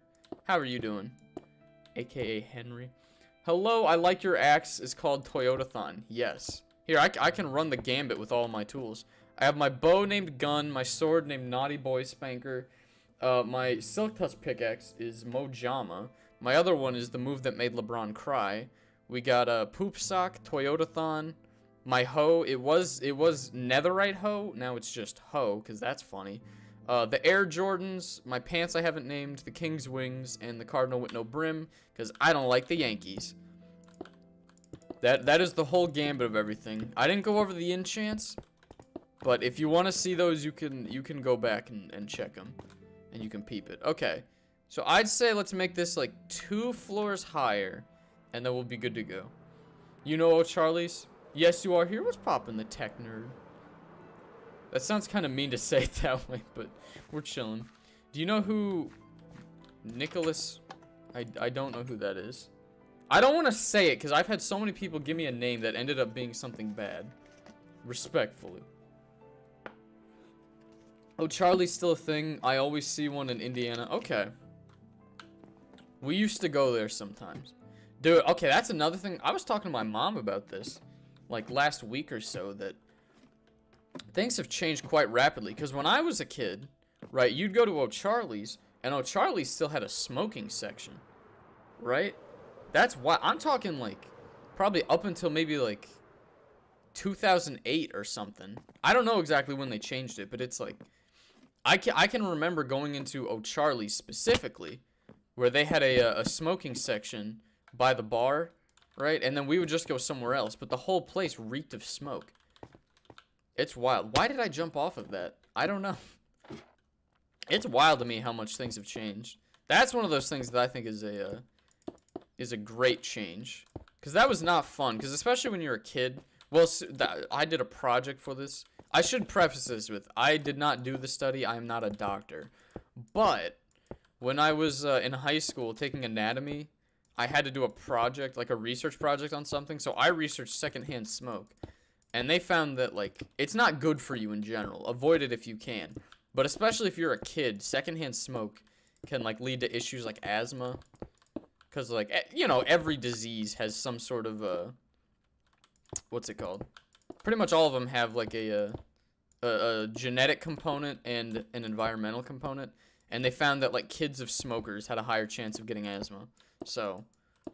How are you doing? AKA Henry. Hello, I like your axe is called Toyotathon. Yes. Here, I can run the gambit with all my tools. I have my bow named Gun, my sword named Naughty Boy Spanker. My Silk Touch pickaxe is Mojama. My other one is the move that made LeBron cry. We got a Poop Sock, Toyotathon. My hoe, it was Netherite hoe. Now it's just hoe, because that's funny. The Air Jordans, my pants I haven't named, the King's Wings, and the Cardinal with no brim, because I don't like the Yankees. That is the whole gambit of everything. I didn't go over the enchants, but if you want to see those, you can go back and check them, and you can peep it. Okay, so I'd say let's make this like 2 floors higher, and then we'll be good to go. You know O'Charlie's? Yes, you are here. What's poppin', the tech nerd? That sounds kind of mean to say it that way, but we're chilling. Do you know who Nicholas? I don't know who that is. I don't want to say it because I've had so many people give me a name that ended up being something bad. Respectfully. Oh, Charlie's still a thing. I always see one in Indiana. Okay. We used to go there sometimes. Dude, okay, that's another thing. I was talking to my mom about this, like last week or so, that things have changed quite rapidly. Because when I was a kid, right, you'd go to O'Charlie's, and O'Charlie's still had a smoking section, right? That's why I'm talking like probably up until maybe like 2008 or something. I don't know exactly when they changed it, but it's like I can remember going into O'Charlie's specifically where they had a smoking section by the bar, right? And then we would just go somewhere else, but the whole place reeked of smoke. It's wild. Why did I jump off of that? I don't know. It's wild to me how much things have changed. That's one of those things that I think is a great change, because that was not fun. Because especially when you're a kid. Well, I did a project for this. I should preface this with I did not do the study. I am not a doctor, but when I was in high school taking anatomy, I had to do a project, like a research project on something. So I researched secondhand smoke, and they found that like it's not good for you in general. Avoid it if you can. But especially if you're a kid, secondhand smoke can like lead to issues like asthma. Because like, you know, every disease has some sort of what's it called? Pretty much all of them have like a genetic component and an environmental component. And they found that like kids of smokers had a higher chance of getting asthma. So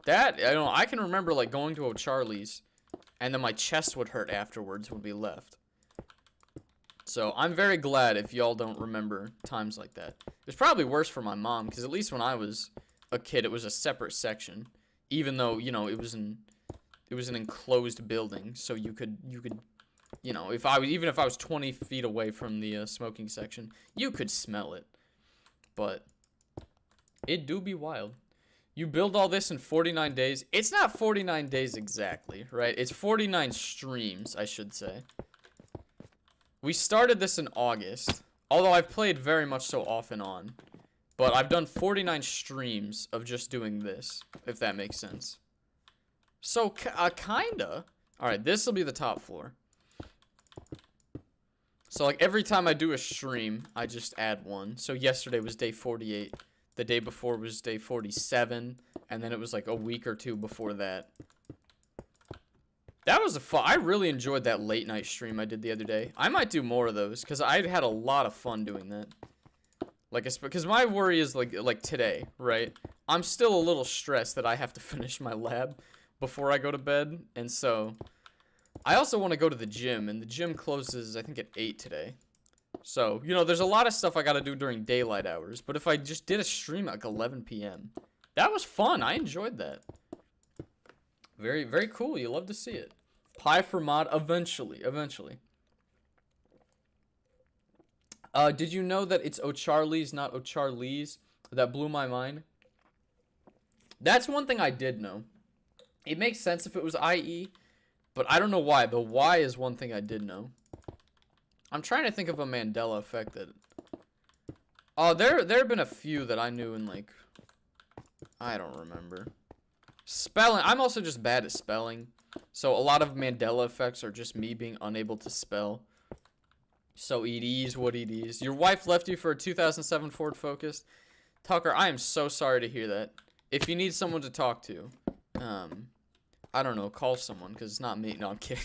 that, I don't know, I can remember like going to O'Charlie's and then my chest would hurt afterwards when we left. So I'm very glad if y'all don't remember times like that. It's probably worse for my mom, because at least when I was a kid, it was a separate section, even though, you know, it was an enclosed building, so you could, you know, even if I was 20 feet away from the smoking section, you could smell it. But it do be wild. You build all this in 49 days. It's not 49 days exactly, right? It's 49 streams, I should say. We started this in August, although I've played very much so off and on. But I've done 49 streams of just doing this, if that makes sense. So, kinda. Alright, this will be the top floor. So, like, every time I do a stream, I just add one. So, yesterday was day 48. The day before was day 47. And then it was like a week or two before that. That was I really enjoyed that late night stream I did the other day. I might do more of those because I had a lot of fun doing that. Like, because my worry is like today, right? I'm still a little stressed that I have to finish my lab before I go to bed. And so I also want to go to the gym, and the gym closes, I think, at 8 today. So, you know, there's a lot of stuff I got to do during daylight hours. But if I just did a stream at like 11 p.m., that was fun. I enjoyed that. Very, very cool. You love to see it. Pie for mod eventually. Did you know that it's O'Charlie's, not O'Charlie's? That blew my mind. That's one thing I did know. It makes sense if it was IE, but I don't know why. The Y is one thing I did know. I'm trying to think of a Mandela effect that... Oh, there have been a few that I knew in, like... I don't remember. Spelling. I'm also just bad at spelling. So a lot of Mandela effects are just me being unable to spell. So it is what it is. Your wife left you for a 2007 Ford Focus. Tucker, I am so sorry to hear that. If you need someone to talk to, I don't know, call someone, because it's not me. No, I'm kidding.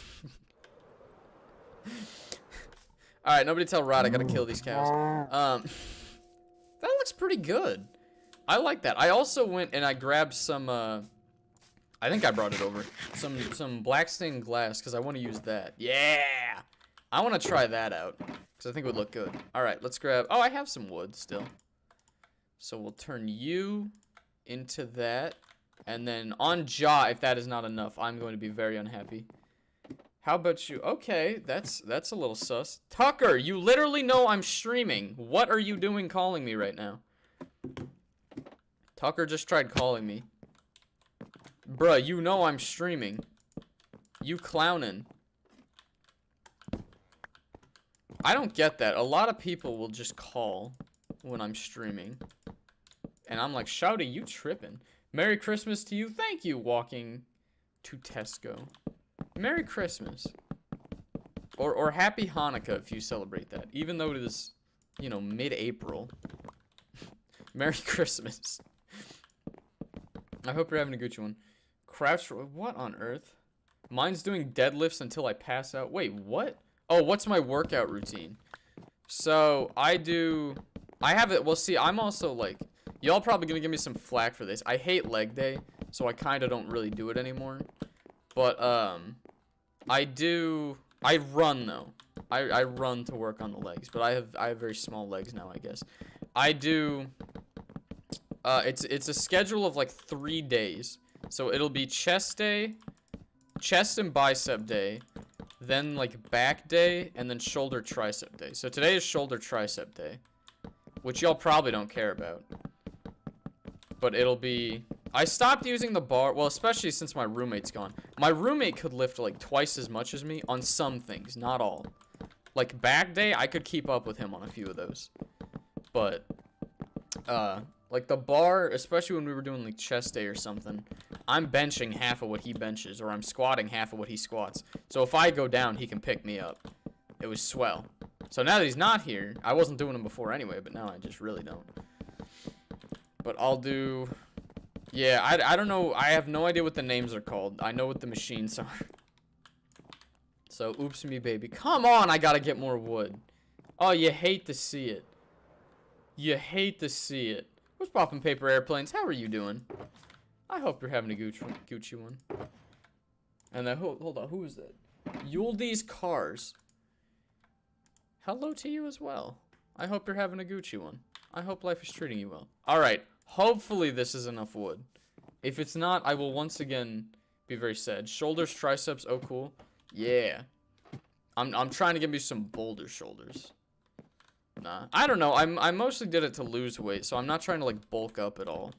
Alright, nobody tell Rod I gotta kill these cows. That looks pretty good. I like that. I also went and I grabbed some, I think I brought it over. Some black stained glass, because I want to use that. Yeah! I want to try that out, because I think it would look good. Alright, let's grab... Oh, I have some wood still. So we'll turn you into that. And then on jaw, if that is not enough, I'm going to be very unhappy. How about you? Okay, that's a little sus. Tucker, you literally know I'm streaming. What are you doing calling me right now? Tucker just tried calling me. Bruh, you know I'm streaming. You clowning. I don't get that. A lot of people will just call when I'm streaming. And I'm like, Shouty, you tripping. Merry Christmas to you. Thank you, walking to Tesco. Merry Christmas. Or Happy Hanukkah if you celebrate that. Even though it is, you know, mid-April. Merry Christmas. I hope you're having a good one. Crouch, what on earth? Mine's doing deadlifts until I pass out. Wait, what? Oh, what's my workout routine? So, I have it, well, see, I'm also, like, y'all probably gonna give me some flack for this. I hate leg day, so I kinda don't really do it anymore. But, I run, though. I run to work on the legs, but I have very small legs now, I guess. I do, it's a schedule of, like, 3 days. So, it'll be chest day, chest and bicep day, then like back day, and then shoulder tricep day. So today is shoulder tricep day, which y'all probably don't care about. But it'll be... I stopped using the bar, well, especially since my roommate's gone. My roommate could lift like twice as much as me on some things, not all. Like back day, I could keep up with him on a few of those. But, like the bar, especially when we were doing like chest day or something, I'm benching half of what he benches, or I'm squatting half of what he squats. So if I go down, he can pick me up. It was swell. So now that he's not here, I wasn't doing them before anyway, but now I just really don't. But I'll do... Yeah, I don't know. I have no idea what the names are called. I know what the machines are. So, oops me, baby. Come on, I gotta get more wood. Oh, you hate to see it. You hate to see it. What's poppin' paper airplanes? How are you doing? I hope you're having a Gucci one. And then, hold on, who is that? Yuldi's Cars. Hello to you as well. I hope you're having a Gucci one. I hope life is treating you well. Alright, hopefully this is enough wood. If it's not, I will once again be very sad. Shoulders, triceps, oh cool. Yeah. I'm trying to get me some boulder shoulders. Nah, I don't know. I mostly did it to lose weight, so I'm not trying to like bulk up at all.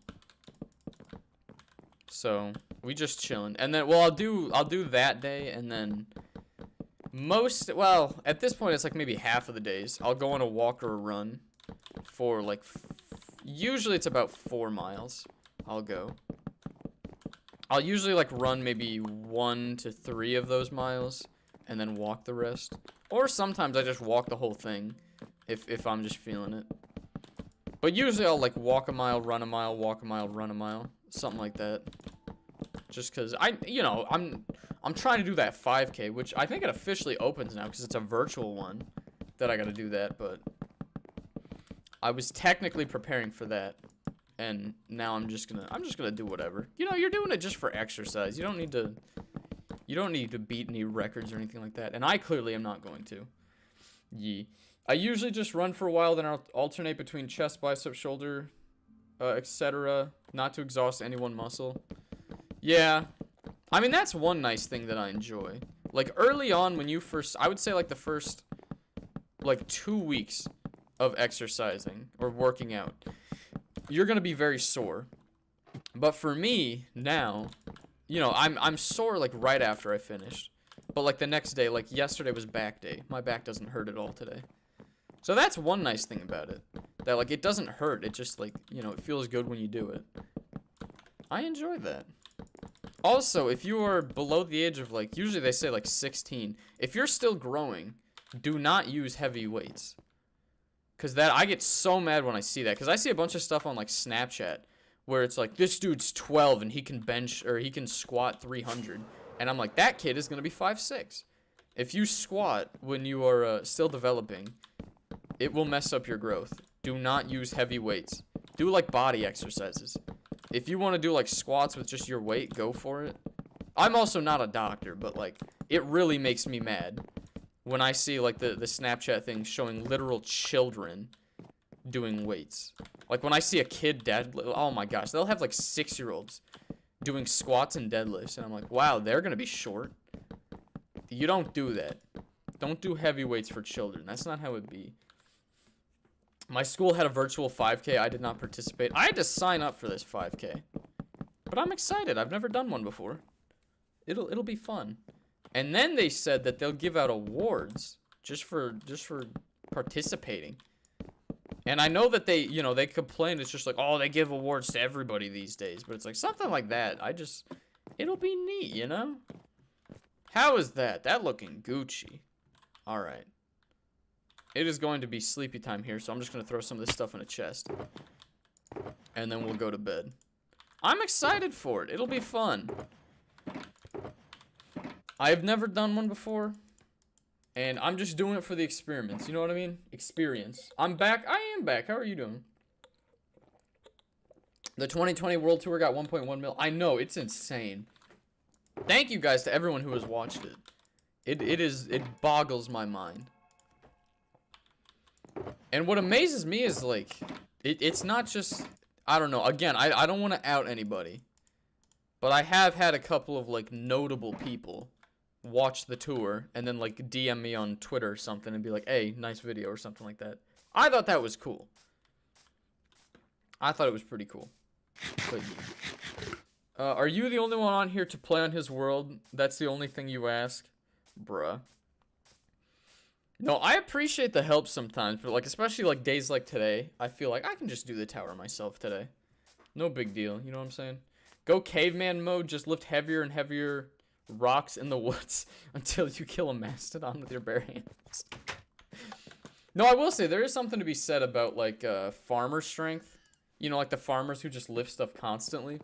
So, we just chilling. And then, well, I'll do that day, and then well, at this point, it's like maybe half of the days. I'll go on a walk or a run for like, usually it's about 4 miles. I'll go. I'll usually like run maybe 1 to 3 of those miles, and then walk the rest. Or sometimes I just walk the whole thing, if I'm just feeling it. But usually I'll like walk a mile, run a mile, walk a mile, run a mile, something like that. Just cause I'm trying to do that 5K, which I think it officially opens now because it's a virtual one that I gotta do that, but I was technically preparing for that. And now I'm just gonna do whatever. You know, you're doing it just for exercise. You don't need to beat any records or anything like that. And I clearly am not going to. Yee. I usually just run for a while, then I'll alternate between chest, bicep, shoulder, etc. Not to exhaust any one muscle. Yeah. I mean, that's one nice thing that I enjoy. Like, early on when you first... I would say, like, the first, like, 2 weeks of exercising or working out, you're going to be very sore. But for me, now, you know, I'm sore, like, right after I finished. But, like, the next day, like, yesterday was back day. My back doesn't hurt at all today. So that's one nice thing about it. That, like, it doesn't hurt. It just, like, you know, it feels good when you do it. I enjoy that. Also, if you are below the age of, like, usually they say, like, 16. If you're still growing, do not use heavy weights. Because that, I get so mad when I see that. Because I see a bunch of stuff on, like, Snapchat where it's like, this dude's 12 and he can bench, or he can squat 300. And I'm like, that kid is going to be 5'6". If you squat when you are still developing, it will mess up your growth. Do not use heavy weights. Do, like, body exercises. If you want to do, like, squats with just your weight, go for it. I'm also not a doctor, but, like, it really makes me mad when I see, like, the Snapchat thing showing literal children doing weights. Like, when I see a kid deadlift, oh my gosh, they'll have, like, 6-year-olds doing squats and deadlifts, and I'm like, wow, they're gonna be short. You don't do that. Don't do heavy weights for children. That's not how it be. My school had a virtual 5K. I did not participate. I had to sign up for this 5K. But I'm excited. I've never done one before. It'll be fun. And then they said that they'll give out awards just for participating. And I know that they complain it's just like, oh, they give awards to everybody these days, but it's like something like that. It'll be neat, you know? How is that? That looking Gucci. All right. It is going to be sleepy time here, so I'm just going to throw some of this stuff in a chest. And then we'll go to bed. I'm excited for it. It'll be fun. I've never done one before. And I'm just doing it for the experiments. You know what I mean? Experience. I'm back. I am back. How are you doing? The 2020 World Tour got 1.1 mil. I know. It's insane. Thank you guys to everyone who has watched it. It boggles my mind. And what amazes me is, like, it's not just, I don't know, again, I don't want to out anybody, but I have had a couple of, like, notable people watch the tour and then, like, DM me on Twitter or something and be like, hey, nice video or something like that. I thought that was cool. I thought it was pretty cool. But, are you the only one on here to play on his world? That's the only thing you ask? Bruh. No, I appreciate the help sometimes, but, like, especially, like, days like today, I feel like I can just do the tower myself today. No big deal, you know what I'm saying? Go caveman mode, just lift heavier and heavier rocks in the woods until you kill a mastodon with your bare hands. No, I will say, there is something to be said about, like, farmer strength. You know, like the farmers who just lift stuff constantly.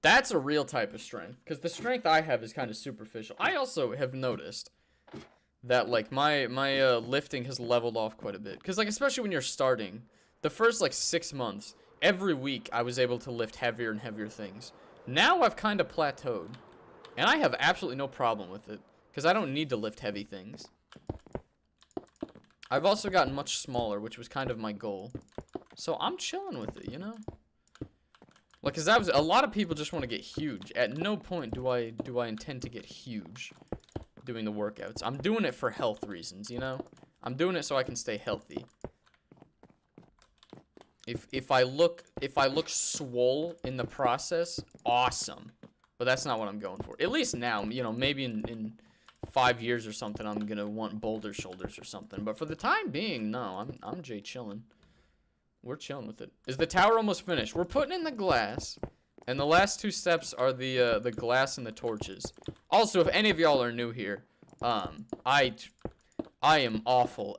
That's a real type of strength, because the strength I have is kind of superficial. I also have noticed that, like, my lifting has leveled off quite a bit. Because, like, especially when you're starting, the first, like, 6 months, every week I was able to lift heavier and heavier things. Now I've kind of plateaued. And I have absolutely no problem with it. Because I don't need to lift heavy things. I've also gotten much smaller, which was kind of my goal. So I'm chilling with it, you know? Like, because that was, a lot of people just want to get huge. At no point do I intend to get huge doing the workouts. I'm doing it for health reasons, you know? I'm doing it so I can stay healthy. If I look swole in the process, awesome. But that's not what I'm going for. At least now, you know, maybe in 5 years or something, I'm gonna want boulder shoulders or something. But for the time being, no, I'm Jay chilling. We're chilling with it. Is the tower almost finished? We're putting in the glass. And the last 2 steps are the glass and the torches. Also, if any of y'all are new here, I am awful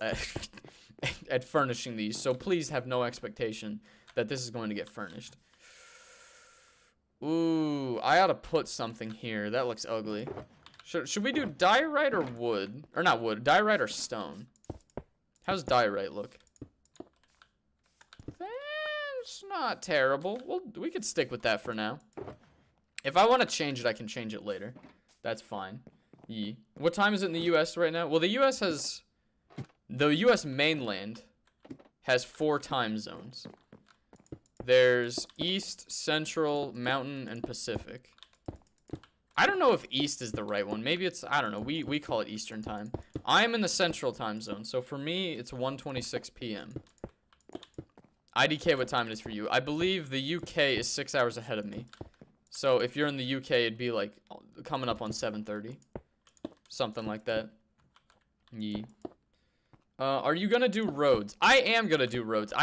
at furnishing these, so please have no expectation that this is going to get furnished. Ooh, I ought to put something here. That looks ugly. Should we do diorite or wood? Or not wood, diorite or stone? How's diorite look? That's not terrible. Well, we could stick with that for now. If I want to change it, I can change it later. That's fine. Yeah. What time is it in the US right now? Well, the US mainland has 4 time zones. There's East, Central, Mountain, and Pacific. I don't know if East is the right one. Maybe it's, I don't know. We call it Eastern time. I'm in the Central time zone, so for me, it's 1:26 p.m. IDK, what time it is for you? I believe the UK is 6 hours ahead of me. So if you're in the UK, it'd be like coming up on 7:30. Something like that. Yeah. Are you gonna do roads? I am gonna do roads.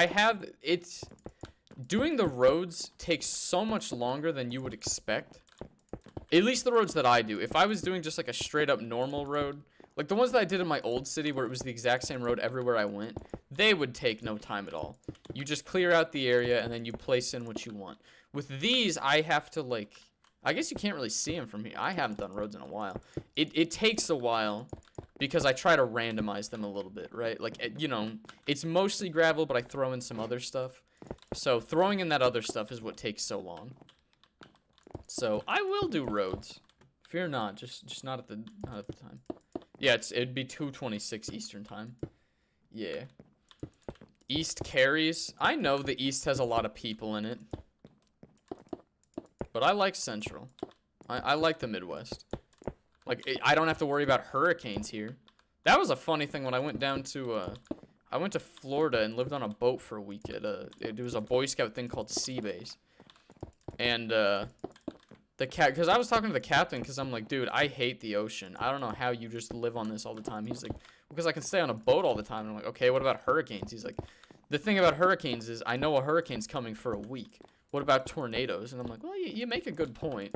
Doing the roads takes so much longer than you would expect. At least the roads that I do. If I was doing just like a straight up normal road, like the ones that I did in my old city where it was the exact same road everywhere I went, they would take no time at all. You just clear out the area and then you place in what you want. With these, I have to like, I guess you can't really see them from here. I haven't done roads in a while. It takes a while because I try to randomize them a little bit, right? Like, you know, it's mostly gravel, but I throw in some other stuff. So throwing in that other stuff is what takes so long. So I will do roads. Fear not, just not at the time. Yeah, it'd be 2:26 Eastern time. Yeah. East carries. I know the East has a lot of people in it. But I like Central. I like the Midwest. Like, I don't have to worry about hurricanes here. That was a funny thing when I went down to, I went to Florida and lived on a boat for a week at it was a Boy Scout thing called Sea Base. And, because I was talking to the captain, because I'm like, dude, I hate the ocean. I don't know how you just live on this all the time. He's like, because I can stay on a boat all the time. And I'm like, okay, what about hurricanes? He's like, the thing about hurricanes is I know a hurricane's coming for a week. What about tornadoes? And I'm like, well, you make a good point.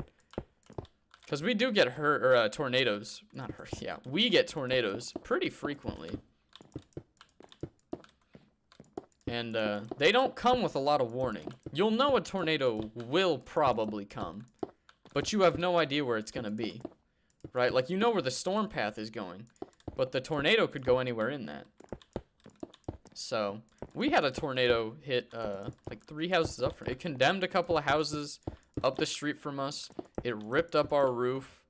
Because we do get tornadoes. Yeah, we get tornadoes pretty frequently. And they don't come with a lot of warning. You'll know a tornado will probably come. But you have no idea where it's going to be, right? Like, you know where the storm path is going, but the tornado could go anywhere in that. So, we had a tornado hit, like 3 houses up. It condemned a couple of houses up the street from us. It ripped up our roof,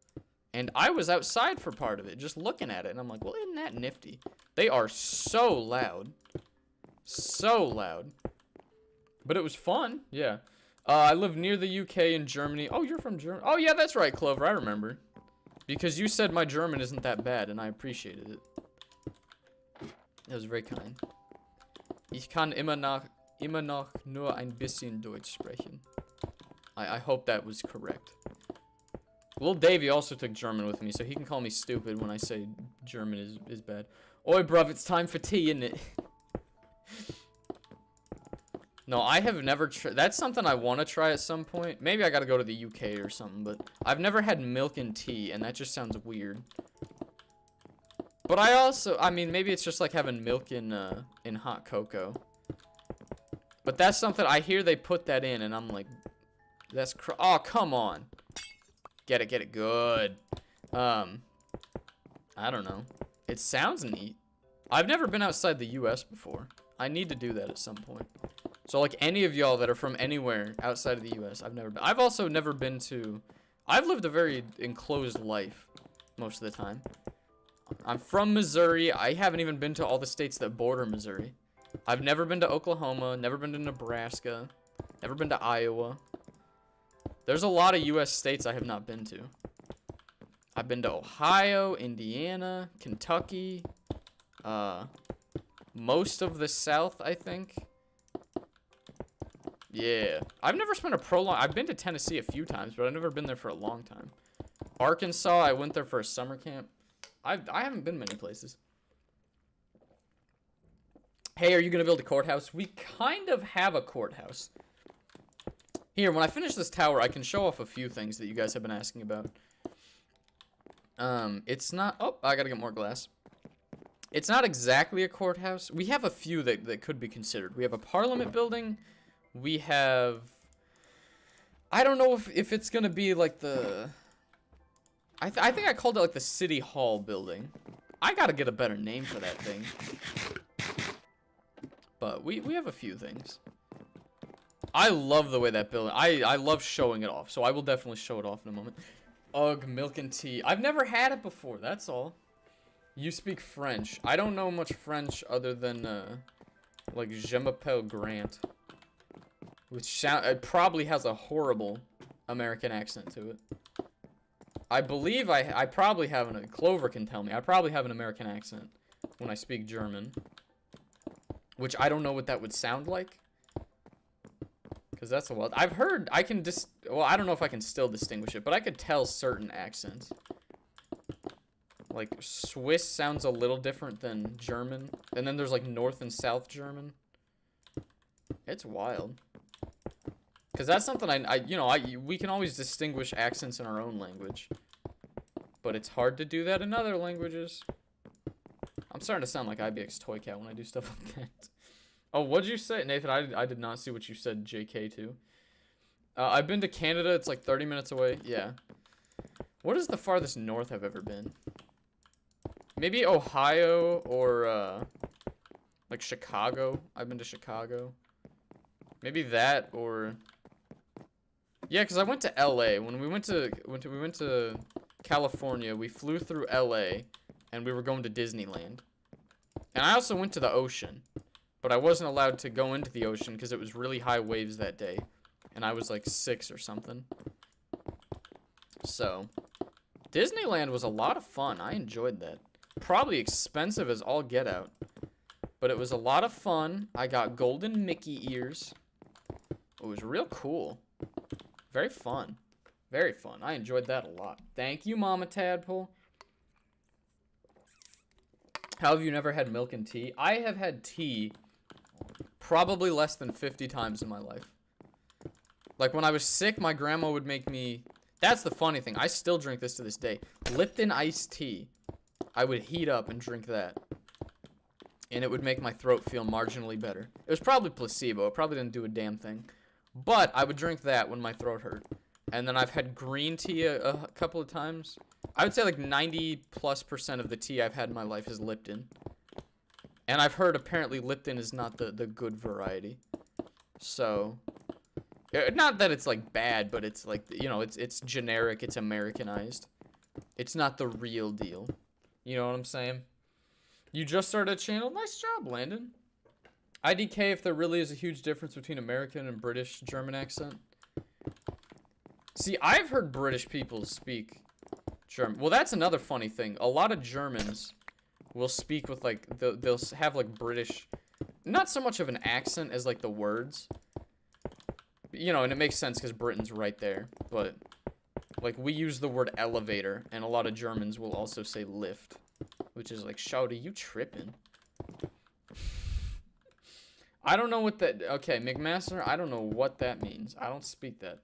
and I was outside for part of it, just looking at it, and I'm like, well, isn't that nifty? They are so loud. So loud. But it was fun, yeah. I live near the UK and Germany. Oh, you're from Germany. Oh, yeah, that's right, Clover. I remember. Because you said my German isn't that bad, and I appreciated it. That was very kind. Ich kann immer noch nur ein bisschen Deutsch sprechen. I hope that was correct. Little Davey also took German with me, so he can call me stupid when I say German is bad. Oi, bruv, it's time for tea, innit? No, I have never that's something I want to try at some point. Maybe I gotta go to the UK or something, but I've never had milk and tea, and that just sounds weird. But I mean, maybe it's just like having milk in hot cocoa. But that's something, I hear they put that in, and I'm like, oh, come on. Get it, good. I don't know. It sounds neat. I've never been outside the US before. I need to do that at some point. So, like, any of y'all that are from anywhere outside of the US, I've never been. I've also never been to... I've lived a very enclosed life most of the time. I'm from Missouri. I haven't even been to all the states that border Missouri. I've never been to Oklahoma, never been to Nebraska, never been to Iowa. There's a lot of US states I have not been to. I've been to Ohio, Indiana, Kentucky, most of the South, I think. Yeah. I've never spent a prolonged... I've been to Tennessee a few times, but I've never been there for a long time. Arkansas, I went there for a summer camp. I haven't been many places. Hey, are you going to build a courthouse? We kind of have a courthouse. Here, when I finish this tower, I can show off a few things that you guys have been asking about. It's not... Oh, I got to get more glass. It's not exactly a courthouse. We have a few that could be considered. We have a parliament building. We have... I don't know if it's going to be like the... I think I called it like the City Hall building. I got to get a better name for that thing. But we have a few things. I love the way that building... I love showing it off. So I will definitely show it off in a moment. Ugh, milk and tea. I've never had it before. That's all. You speak French. I don't know much French other than, like, Je m'appelle Grant. Which it probably has a horrible American accent to it. I believe I probably have Clover can tell me. I probably have an American accent when I speak German. Which I don't know what that would sound like. Because that's a lot. I've heard, well, I don't know if I can still distinguish it, but I could tell certain accents. Like, Swiss sounds a little different than German. And then there's, like, North and South German. It's wild. Because that's something we can always distinguish accents in our own language. But it's hard to do that in other languages. I'm starting to sound like IBX Toy Cat when I do stuff like that. Oh, what'd you say? Nathan, I did not see what you said JK to. I've been to Canada. It's, like, 30 minutes away. Yeah. What is the farthest north I've ever been? Maybe Ohio or, like Chicago. I've been to Chicago. Maybe that or... Yeah, because I went to LA. When we went to California, we flew through LA, and we were going to Disneyland. And I also went to the ocean. But I wasn't allowed to go into the ocean because it was really high waves that day. And I was, like, 6 or something. So, Disneyland was a lot of fun. I enjoyed that. Probably expensive as all get out, but it was a lot of fun. I got golden Mickey ears. It was real cool. Very fun. Very fun. I enjoyed that a lot. Thank you, Mama Tadpole. How have you never had milk and tea? I have had tea probably less than 50 times in my life. Like when I was sick, my grandma would make me... That's the funny thing. I still drink this to this day. Lipton iced tea. I would heat up and drink that. And it would make my throat feel marginally better. It was probably placebo. It probably didn't do a damn thing. But I would drink that when my throat hurt. And then I've had green tea a couple of times. I would say like 90+% of the tea I've had in my life is Lipton. And I've heard apparently Lipton is not the good variety. So... Not that it's like bad, but it's like, you know, it's generic, it's Americanized. It's not the real deal. You know what I'm saying? You just started a channel? Nice job, Landon. IDK, if there really is a huge difference between American and British German accent. See, I've heard British people speak German. Well, that's another funny thing. A lot of Germans will speak with, like, they'll have, like, British... Not so much of an accent as, like, the words. You know, and it makes sense because Britain's right there. But, like, we use the word elevator, and a lot of Germans will also say lift. Which is like, shouty, you tripping. I don't know what that... Okay, McMaster, I don't know what that means. I don't speak that.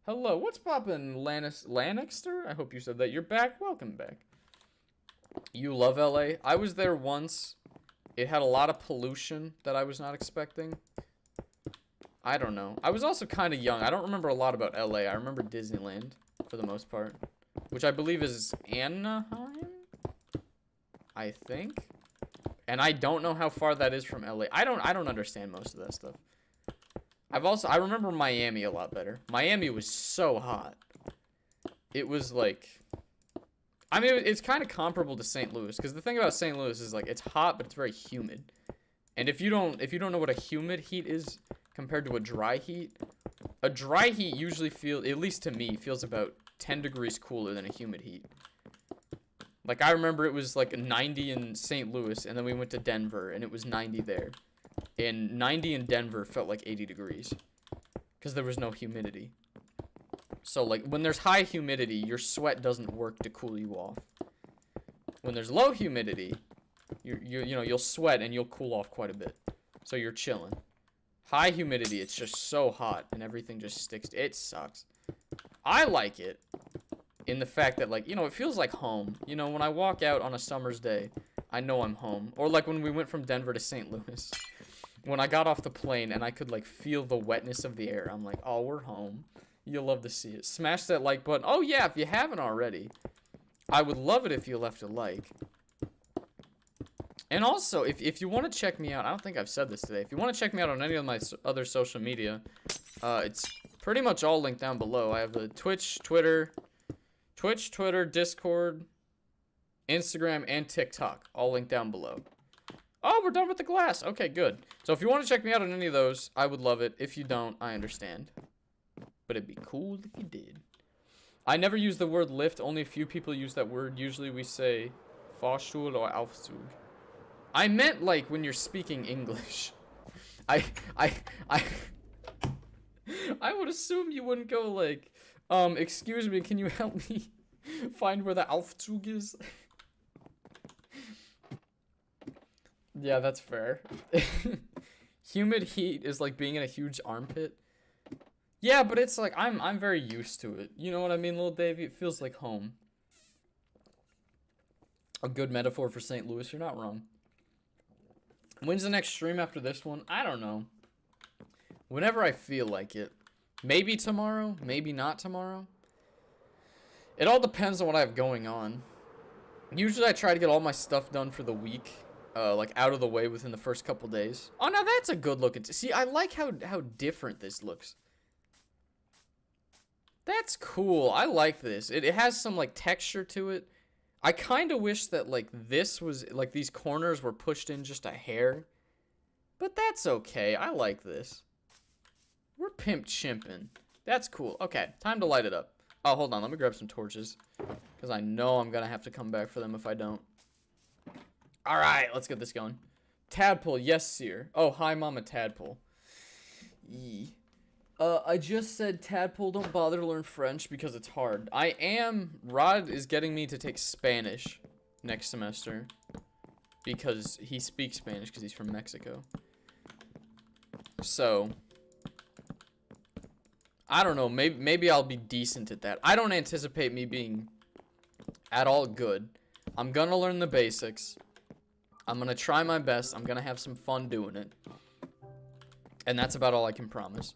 Hello, what's poppin', Lannister? I hope you said that. You're back? Welcome back. You love LA? I was there once. It had a lot of pollution that I was not expecting. I don't know. I was also kind of young. I don't remember a lot about LA. I remember Disneyland, for the most part. Which I believe is Anaheim? I think. And I don't know how far that is from LA. I don't understand most of that stuff. I remember Miami a lot better. Miami was so hot. It was like, I mean, it's kind of comparable to St. Louis, because the thing about St. Louis is like it's hot, but it's very humid. And if you don't know what a humid heat is compared to a dry heat usually feels, at least to me, feels about 10 degrees cooler than a humid heat. Like, I remember it was, like, 90 in St. Louis, and then we went to Denver, and it was 90 there. And 90 in Denver felt like 80 degrees. Because there was no humidity. So, like, when there's high humidity, your sweat doesn't work to cool you off. When there's low humidity, you know, you'll sweat, and you'll cool off quite a bit. So you're chilling. High humidity, it's just so hot, and everything just sticks. It sucks. I like it. In the fact that, like, you know, it feels like home. You know, when I walk out on a summer's day, I know I'm home. Or like when we went from Denver to St. Louis. When I got off the plane and I could like feel the wetness of the air. I'm like, oh, we're home. You'll love to see it. Smash that like button. Oh yeah, if you haven't already. I would love it if you left a like. And also, if you want to check me out, I don't think I've said this today. If you want to check me out on any of my other social media, it's pretty much all linked down below. I have the Twitch, Twitter, Discord, Instagram, and TikTok, all linked down below. Oh, we're done with the glass. Okay, good. So if you want to check me out on any of those, I would love it. If you don't, I understand. But it'd be cool if you did. I never use the word lift. Only a few people use that word. Usually we say Fahrstuhl or Aufzug. I meant like when you're speaking English. I would assume you wouldn't go like, excuse me, can you help me find where the Aufzug is? Yeah, that's fair. Humid heat is like being in a huge armpit. Yeah, but it's like I'm very used to it. You know what I mean, little Davey? It feels like home. A good metaphor for St. Louis. You're not wrong. When's the next stream after this one? I don't know. Whenever I feel like it. Maybe tomorrow, maybe not tomorrow. It all depends on what I have going on. Usually I try to get all my stuff done for the week. Like out of the way within the first couple days. Oh, now that's a good look. See, I like how different this looks. That's cool. I like this. It has some like texture to it. I kind of wish that like this was like these corners were pushed in just a hair. But that's okay. I like this. We're pimp chimping. That's cool. Okay, time to light it up. Oh, hold on. Let me grab some torches. Because I know I'm going to have to come back for them if I don't. All right, let's get this going. Tadpole, yes, sir. Oh, hi, Mama Tadpole. Yee. I just said Tadpole, don't bother to learn French because it's hard. Rod is getting me to take Spanish next semester. Because he speaks Spanish because he's from Mexico. So, I don't know, maybe I'll be decent at that. I don't anticipate me being at all good. I'm gonna learn the basics. I'm gonna try my best. I'm gonna have some fun doing it. And that's about all I can promise.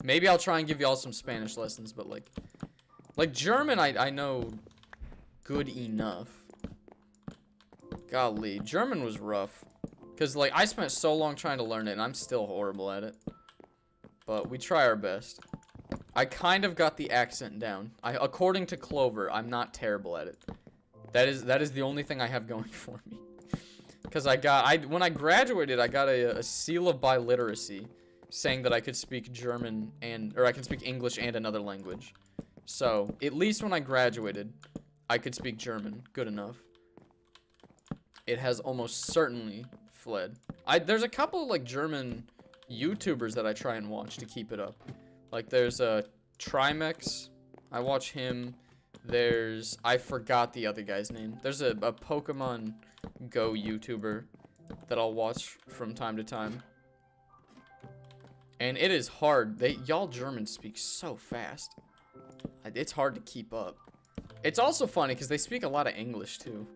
Maybe I'll try and give y'all some Spanish lessons, but like German, I know good enough. Golly, German was rough. Because, like, I spent so long trying to learn it, and I'm still horrible at it. But we try our best. I kind of got the accent down. According to Clover, I'm not terrible at it. That is the only thing I have going for me. Because when I graduated, I got a seal of biliteracy saying that I could speak German or I can speak English and another language. So, at least when I graduated, I could speak German good enough. It has almost certainly fled. There's a couple of, like, German YouTubers that I try and watch to keep it up. Like, there's Trimex. I watch him. I forgot the other guy's name. There's a Pokemon Go YouTuber that I'll watch from time to time. And it is hard. Y'all Germans speak so fast. It's hard to keep up. It's also funny because they speak a lot of English too.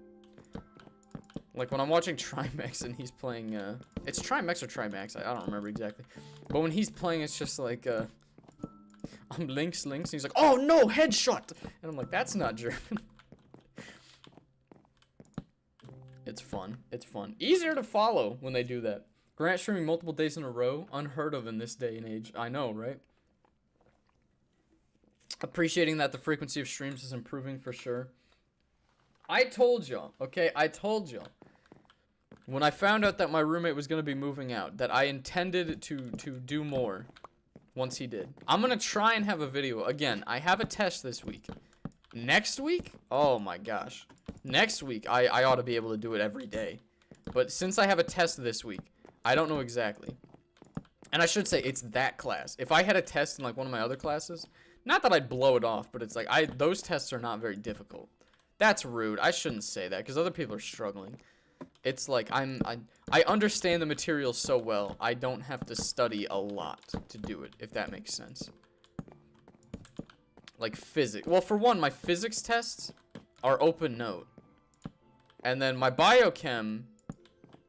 Like when I'm watching Trimex and he's playing, it's Trimex or Trimax, I don't remember exactly. But when he's playing, it's just like, I'm Links, and he's like, oh no, headshot! And I'm like, that's not German. It's fun. It's fun. Easier to follow when they do that. Grant streaming multiple days in a row, unheard of in this day and age. I know, right? Appreciating that the frequency of streams is improving for sure. I told y'all, okay? I told y'all. When I found out that my roommate was going to be moving out, that I intended to do more once he did. I'm going to try and have a video. Again, I have a test this week. Next week? Oh my gosh. Next week, I ought to be able to do it every day. But since I have a test this week, I don't know exactly. And I should say, it's that class. If I had a test in like one of my other classes, not that I'd blow it off, but it's like, those tests are not very difficult. That's rude. I shouldn't say that, because other people are struggling. It's like, I understand the material so well, I don't have to study a lot to do it, if that makes sense. Like physics. Well, for one, my physics tests are open note. And then my biochem,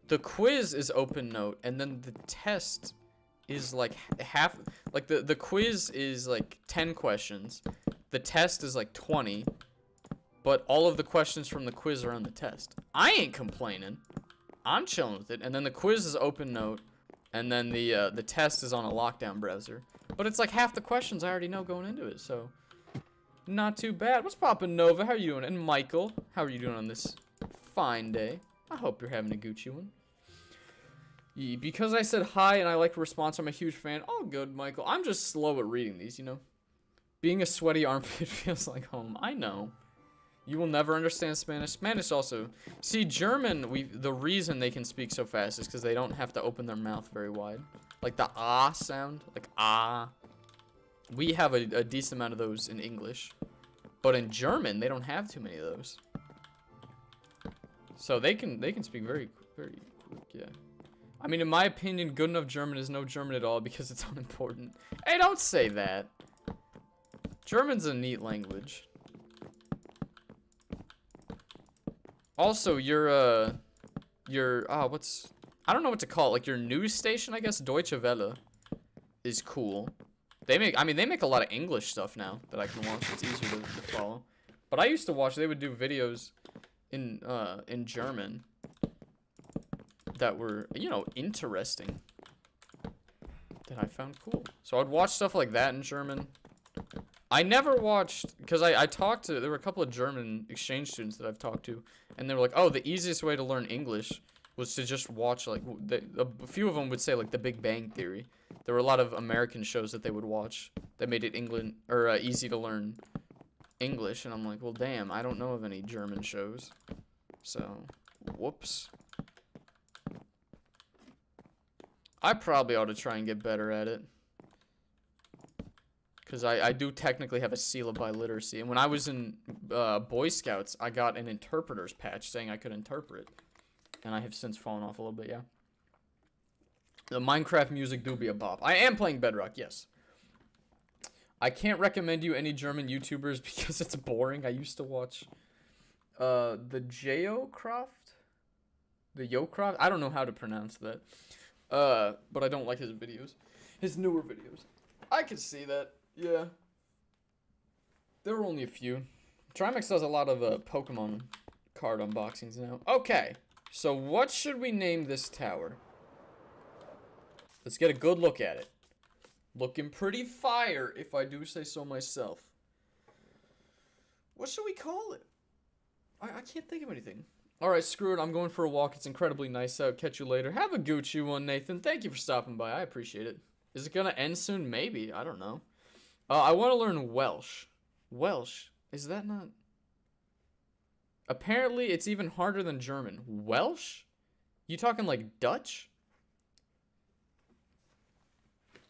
the quiz is open note, and then the test is like half, like the quiz is like 10 questions. The test is like 20, but all of the questions from the quiz are on the test. I ain't complaining. I'm chilling with it. And then the quiz is open note, and then the test is on a lockdown browser. But it's like half the questions I already know going into it, so not too bad. What's poppin', Nova? How are you doing? And Michael, how are you doing on this fine day? I hope you're having a Gucci one. Because I said hi and I like the response, I'm a huge fan. All good, Michael. I'm just slow at reading these, you know? Being a sweaty armpit feels like home. I know. You will never understand Spanish. Spanish also. See, German, the reason they can speak so fast is because they don't have to open their mouth very wide. Like the ah sound. Like ah. We have a decent amount of those in English. But in German, they don't have too many of those. So they can speak very, very quick, yeah. I mean, in my opinion, good enough German is no German at all because it's unimportant. Hey, don't say that. German's a neat language. Also, I don't know what to call it, like your news station, I guess, Deutsche Welle, is cool. They make a lot of English stuff now that I can watch. It's easier to follow. But I used to watch, they would do videos in German that were, you know, interesting, that I found cool. So I'd watch stuff like that in German. I never watched, because I talked to, there were a couple of German exchange students that I've talked to, and they were like, oh, the easiest way to learn English was to just watch, like, a few of them would say, like, The Big Bang Theory. There were a lot of American shows that they would watch that made it easy to learn English, and I'm like, well, damn, I don't know of any German shows. So, whoops. I probably ought to try and get better at it. Because I do technically have a seal of biliteracy. And when I was in Boy Scouts, I got an interpreter's patch saying I could interpret. And I have since fallen off a little bit, yeah. The Minecraft music do be a bop. I am playing Bedrock, yes. I can't recommend you any German YouTubers because it's boring. I used to watch the Geocroft? The Yocroft? I don't know how to pronounce that. But I don't like his videos. His newer videos. I could see that. Yeah. There were only a few. Trimax does a lot of Pokemon card unboxings now. Okay. So what should we name this tower? Let's get a good look at it. Looking pretty fire, if I do say so myself. What should we call it? I can't think of anything. Alright, screw it. I'm going for a walk. It's incredibly nice out. Catch you later. Have a Gucci one, Nathan. Thank you for stopping by. I appreciate it. Is it going to end soon? Maybe. I don't know. I want to learn Welsh. Welsh? Is that not... Apparently, it's even harder than German. Welsh? You talking like Dutch?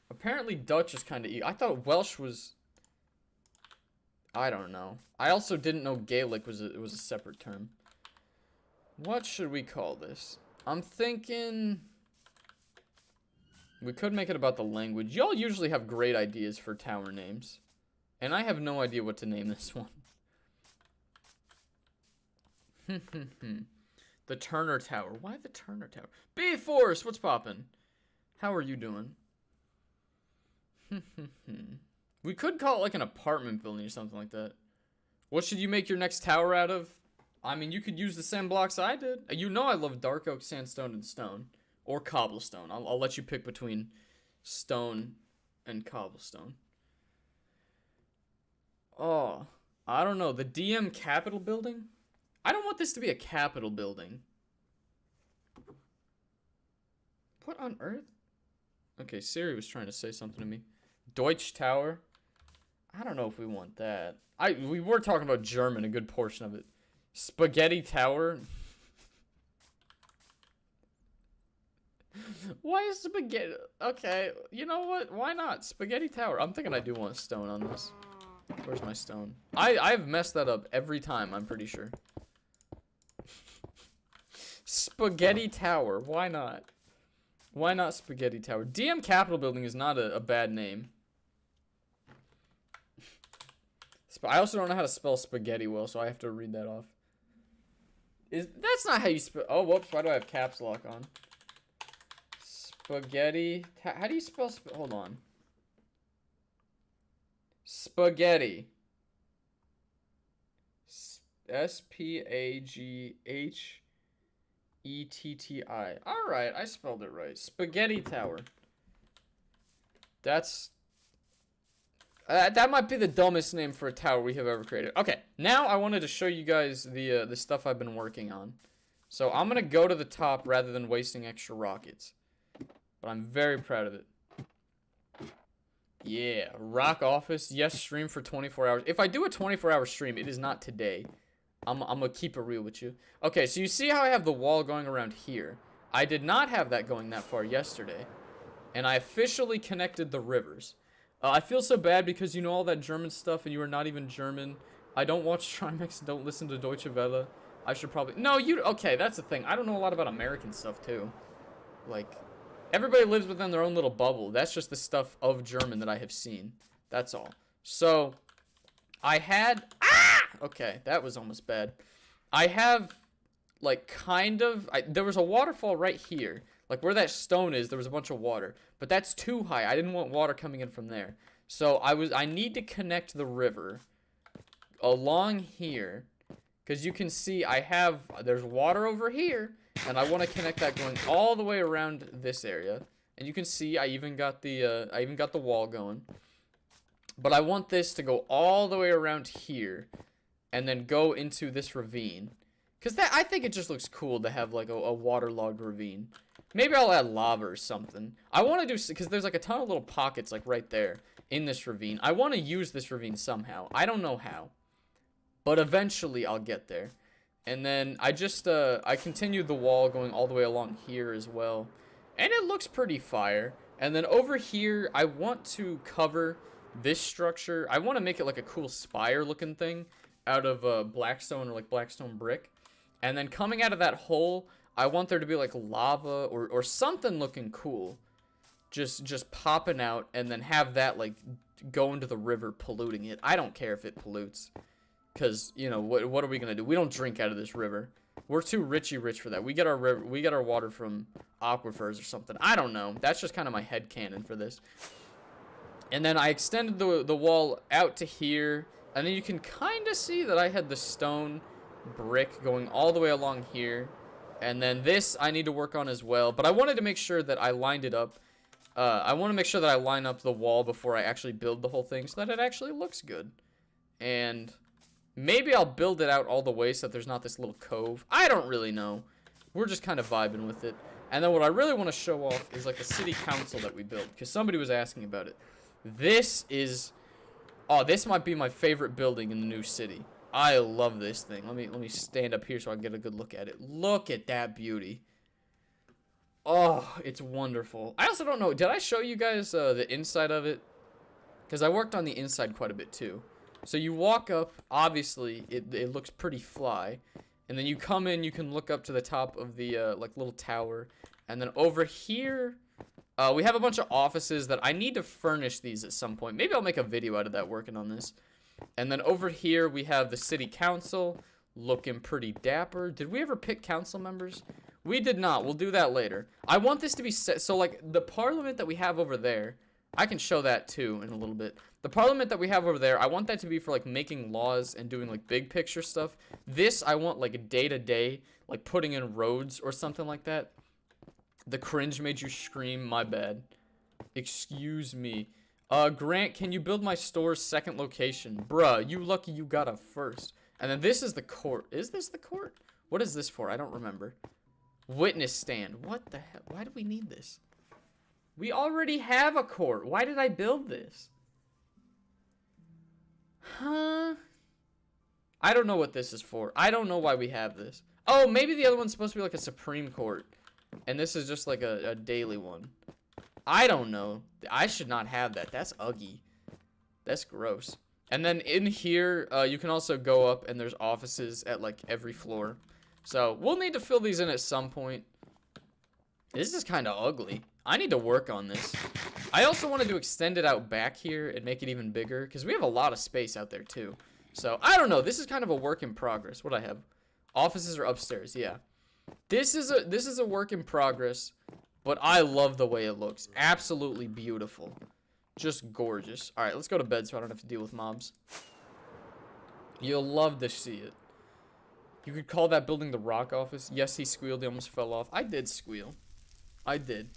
Apparently, Dutch is kind of easy. I thought Welsh was... I don't know. I also didn't know Gaelic was a separate term. What should we call this? I'm thinking... We could make it about the language. Y'all usually have great ideas for tower names. And I have no idea what to name this one. The Turner Tower. Why the Turner Tower? B-Force, what's poppin'? How are you doing? We could call it like an apartment building or something like that. What should you make your next tower out of? I mean, you could use the same blocks I did. You know I love dark oak, sandstone, and stone. Or cobblestone. I'll let you pick between stone and cobblestone. Oh, I don't know. The DM Capitol building? I don't want this to be a Capitol building. What on earth? Okay, Siri was trying to say something to me. Deutsch Tower? I don't know if we want that. We were talking about German, a good portion of it. Spaghetti Tower? Why is spaghetti? Okay, you know what? Why not? Spaghetti Tower. I'm thinking I do want stone on this. Where's my stone? I've messed that up every time, I'm pretty sure. Spaghetti Tower. Why not? Why not Spaghetti Tower? DM Capitol Building is not a bad name. I also don't know how to spell spaghetti well, so I have to read that off. That's not how you spell. Oh, whoops. Why do I have caps lock on? Spaghetti. How do you spell? Hold on. Spaghetti. Spaghetti. All right, I spelled it right. Spaghetti Tower. That's that might be the dumbest name for a tower we have ever created. Okay, now I wanted to show you guys the stuff I've been working on. So I'm gonna go to the top rather than wasting extra rockets. But I'm very proud of it. Yeah, rock office. Yes, stream for 24 hours. If I do a 24-hour stream, it is not today. I'm gonna keep it real with you. Okay, so you see how I have the wall going around here. I did not have that going that far yesterday. And I officially connected the rivers. I feel so bad because you know all that German stuff and you are not even German. I don't watch Trimax, don't listen to Deutsche Welle. I should probably... No, okay, that's the thing. I don't know a lot about American stuff, too. Like, everybody lives within their own little bubble. That's just the stuff of German that I have seen. That's all. So, I had... Okay, that was almost bad. I have, like, kind of... there was a waterfall right here. Like, where that stone is, there was a bunch of water. But that's too high. I didn't want water coming in from there. So, I need to connect the river along here. Because you can see there's water over here. And I want to connect that going all the way around this area. And you can see I even got the wall going. But I want this to go all the way around here. And then go into this ravine. Because I think it just looks cool to have, like, a waterlogged ravine. Maybe I'll add lava or something. I want to do... Because there's, like, a ton of little pockets, like, right there in this ravine. I want to use this ravine somehow. I don't know how. But eventually I'll get there. And then I just... I continued the wall going all the way along here as well. And it looks pretty fire. And then over here, I want to cover this structure. I want to make it, like, a cool spire-looking thing out of blackstone or, like, blackstone brick. And then coming out of that hole, I want there to be like lava or something looking cool. Just popping out and then have that like go into the river polluting it. I don't care if it pollutes. Cause you know, what are we gonna do? We don't drink out of this river. We're too rich for that. We get our water from aquifers or something. I don't know. That's just kind of my headcanon for this. And then I extended the wall out to here. And then you can kind of see that I had the stone brick going all the way along here. And then this I need to work on as well. But I wanted to make sure that I lined it up. I want to make sure that I line up the wall before I actually build the whole thing so that it actually looks good. And maybe I'll build it out all the way so that there's not this little cove. I don't really know. We're just kind of vibing with it. And then what I really want to show off is like the city council that we built. Because somebody was asking about it. This is... Oh, this might be my favorite building in the new city. I love this thing. Let me stand up here so I can get a good look at it. Look at that beauty. Oh, it's wonderful. I also don't know. Did I show you guys the inside of it? Because I worked on the inside quite a bit too. So you walk up. Obviously, it looks pretty fly. And then you come in. You can look up to the top of the like little tower. And then over here... we have a bunch of offices that I need to furnish these at some point. Maybe I'll make a video out of that working on this. And then over here we have the city council looking pretty dapper. Did we ever pick council members? We did not. We'll do that later. I want this to be set. So like the parliament that we have over there, I can show that too in a little bit. The parliament that we have over there, I want that to be for like making laws and doing like big picture stuff. This I want like a day-to-day, like putting in roads or something like that. The cringe made you scream, my bad. Excuse me. Grant, can you build my store's second location? Bruh, you lucky you got a first. And then this is the court. Is this the court? What is this for? I don't remember. Witness stand. What the hell? Why do we need this? We already have a court. Why did I build this? Huh? I don't know what this is for. I don't know why we have this. Oh, maybe the other one's supposed to be like a Supreme Court. And this is just like a daily one. I don't know. I should not have that. That's ugly. That's gross. And then in here, you can also go up and there's offices at like every floor. So we'll need to fill these in at some point. This is kind of ugly. I need to work on this. I also wanted to extend it out back here and make it even bigger because we have a lot of space out there too. So I don't know. This is kind of a work in progress. What I have? Offices are upstairs, yeah. This is a work in progress, but I love the way it looks. Absolutely beautiful. Just gorgeous. All right, let's go to bed so I don't have to deal with mobs. You'll love to see it. You could call that building the rock office. Yes, he squealed. He almost fell off. I did squeal. I did.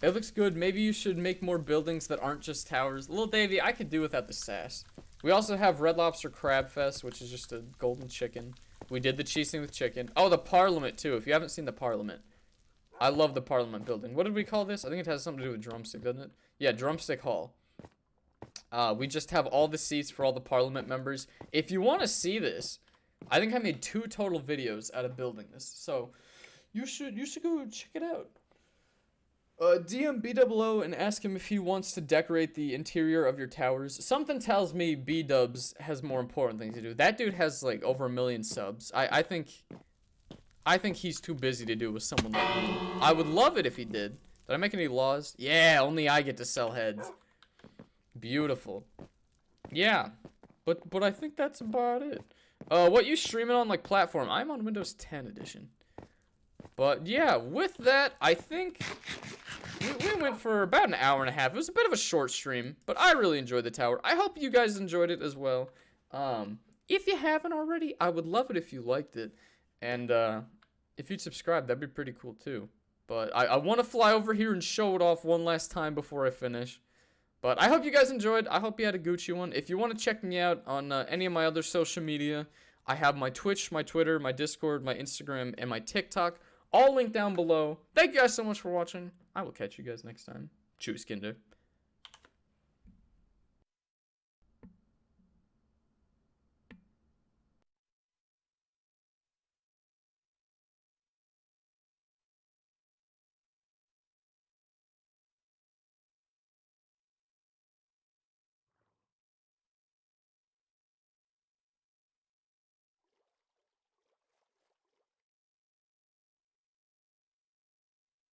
It looks good. Maybe you should make more buildings that aren't just towers. Little Davey, I could do without the sass. We also have Red Lobster Crab Fest, which is just a golden chicken. We did the cheese thing with chicken. Oh, the Parliament, too. If you haven't seen the Parliament. I love the Parliament building. What did we call this? I think it has something to do with Drumstick, doesn't it? Yeah, Drumstick Hall. We just have all the seats for all the Parliament members. If you want to see this, I think I made 2 total videos out of building this. So, you should go check it out. DM B-double-O and ask him if he wants to decorate the interior of your towers. Something tells me B-dubs has more important things to do. That dude has like over 1 million subs. I think he's too busy to do with someone like me. I would love it if he did. Did I make any laws? Yeah, only I get to sell heads. Beautiful. Yeah, but I think that's about it. What you streaming on, like, platform? I'm on Windows 10 edition. But yeah, with that, I think we went for about an hour and a half. It was a bit of a short stream, but I really enjoyed the tower. I hope you guys enjoyed it as well. If you haven't already, I would love it if you liked it. And if you'd subscribe, that'd be pretty cool too. But I want to fly over here and show it off one last time before I finish. But I hope you guys enjoyed. I hope you had a Gucci one. If you want to check me out on any of my other social media, I have my Twitch, my Twitter, my Discord, my Instagram, and my TikTok. All linked down below. Thank you guys so much for watching. I will catch you guys next time. Tschüss, Kinder.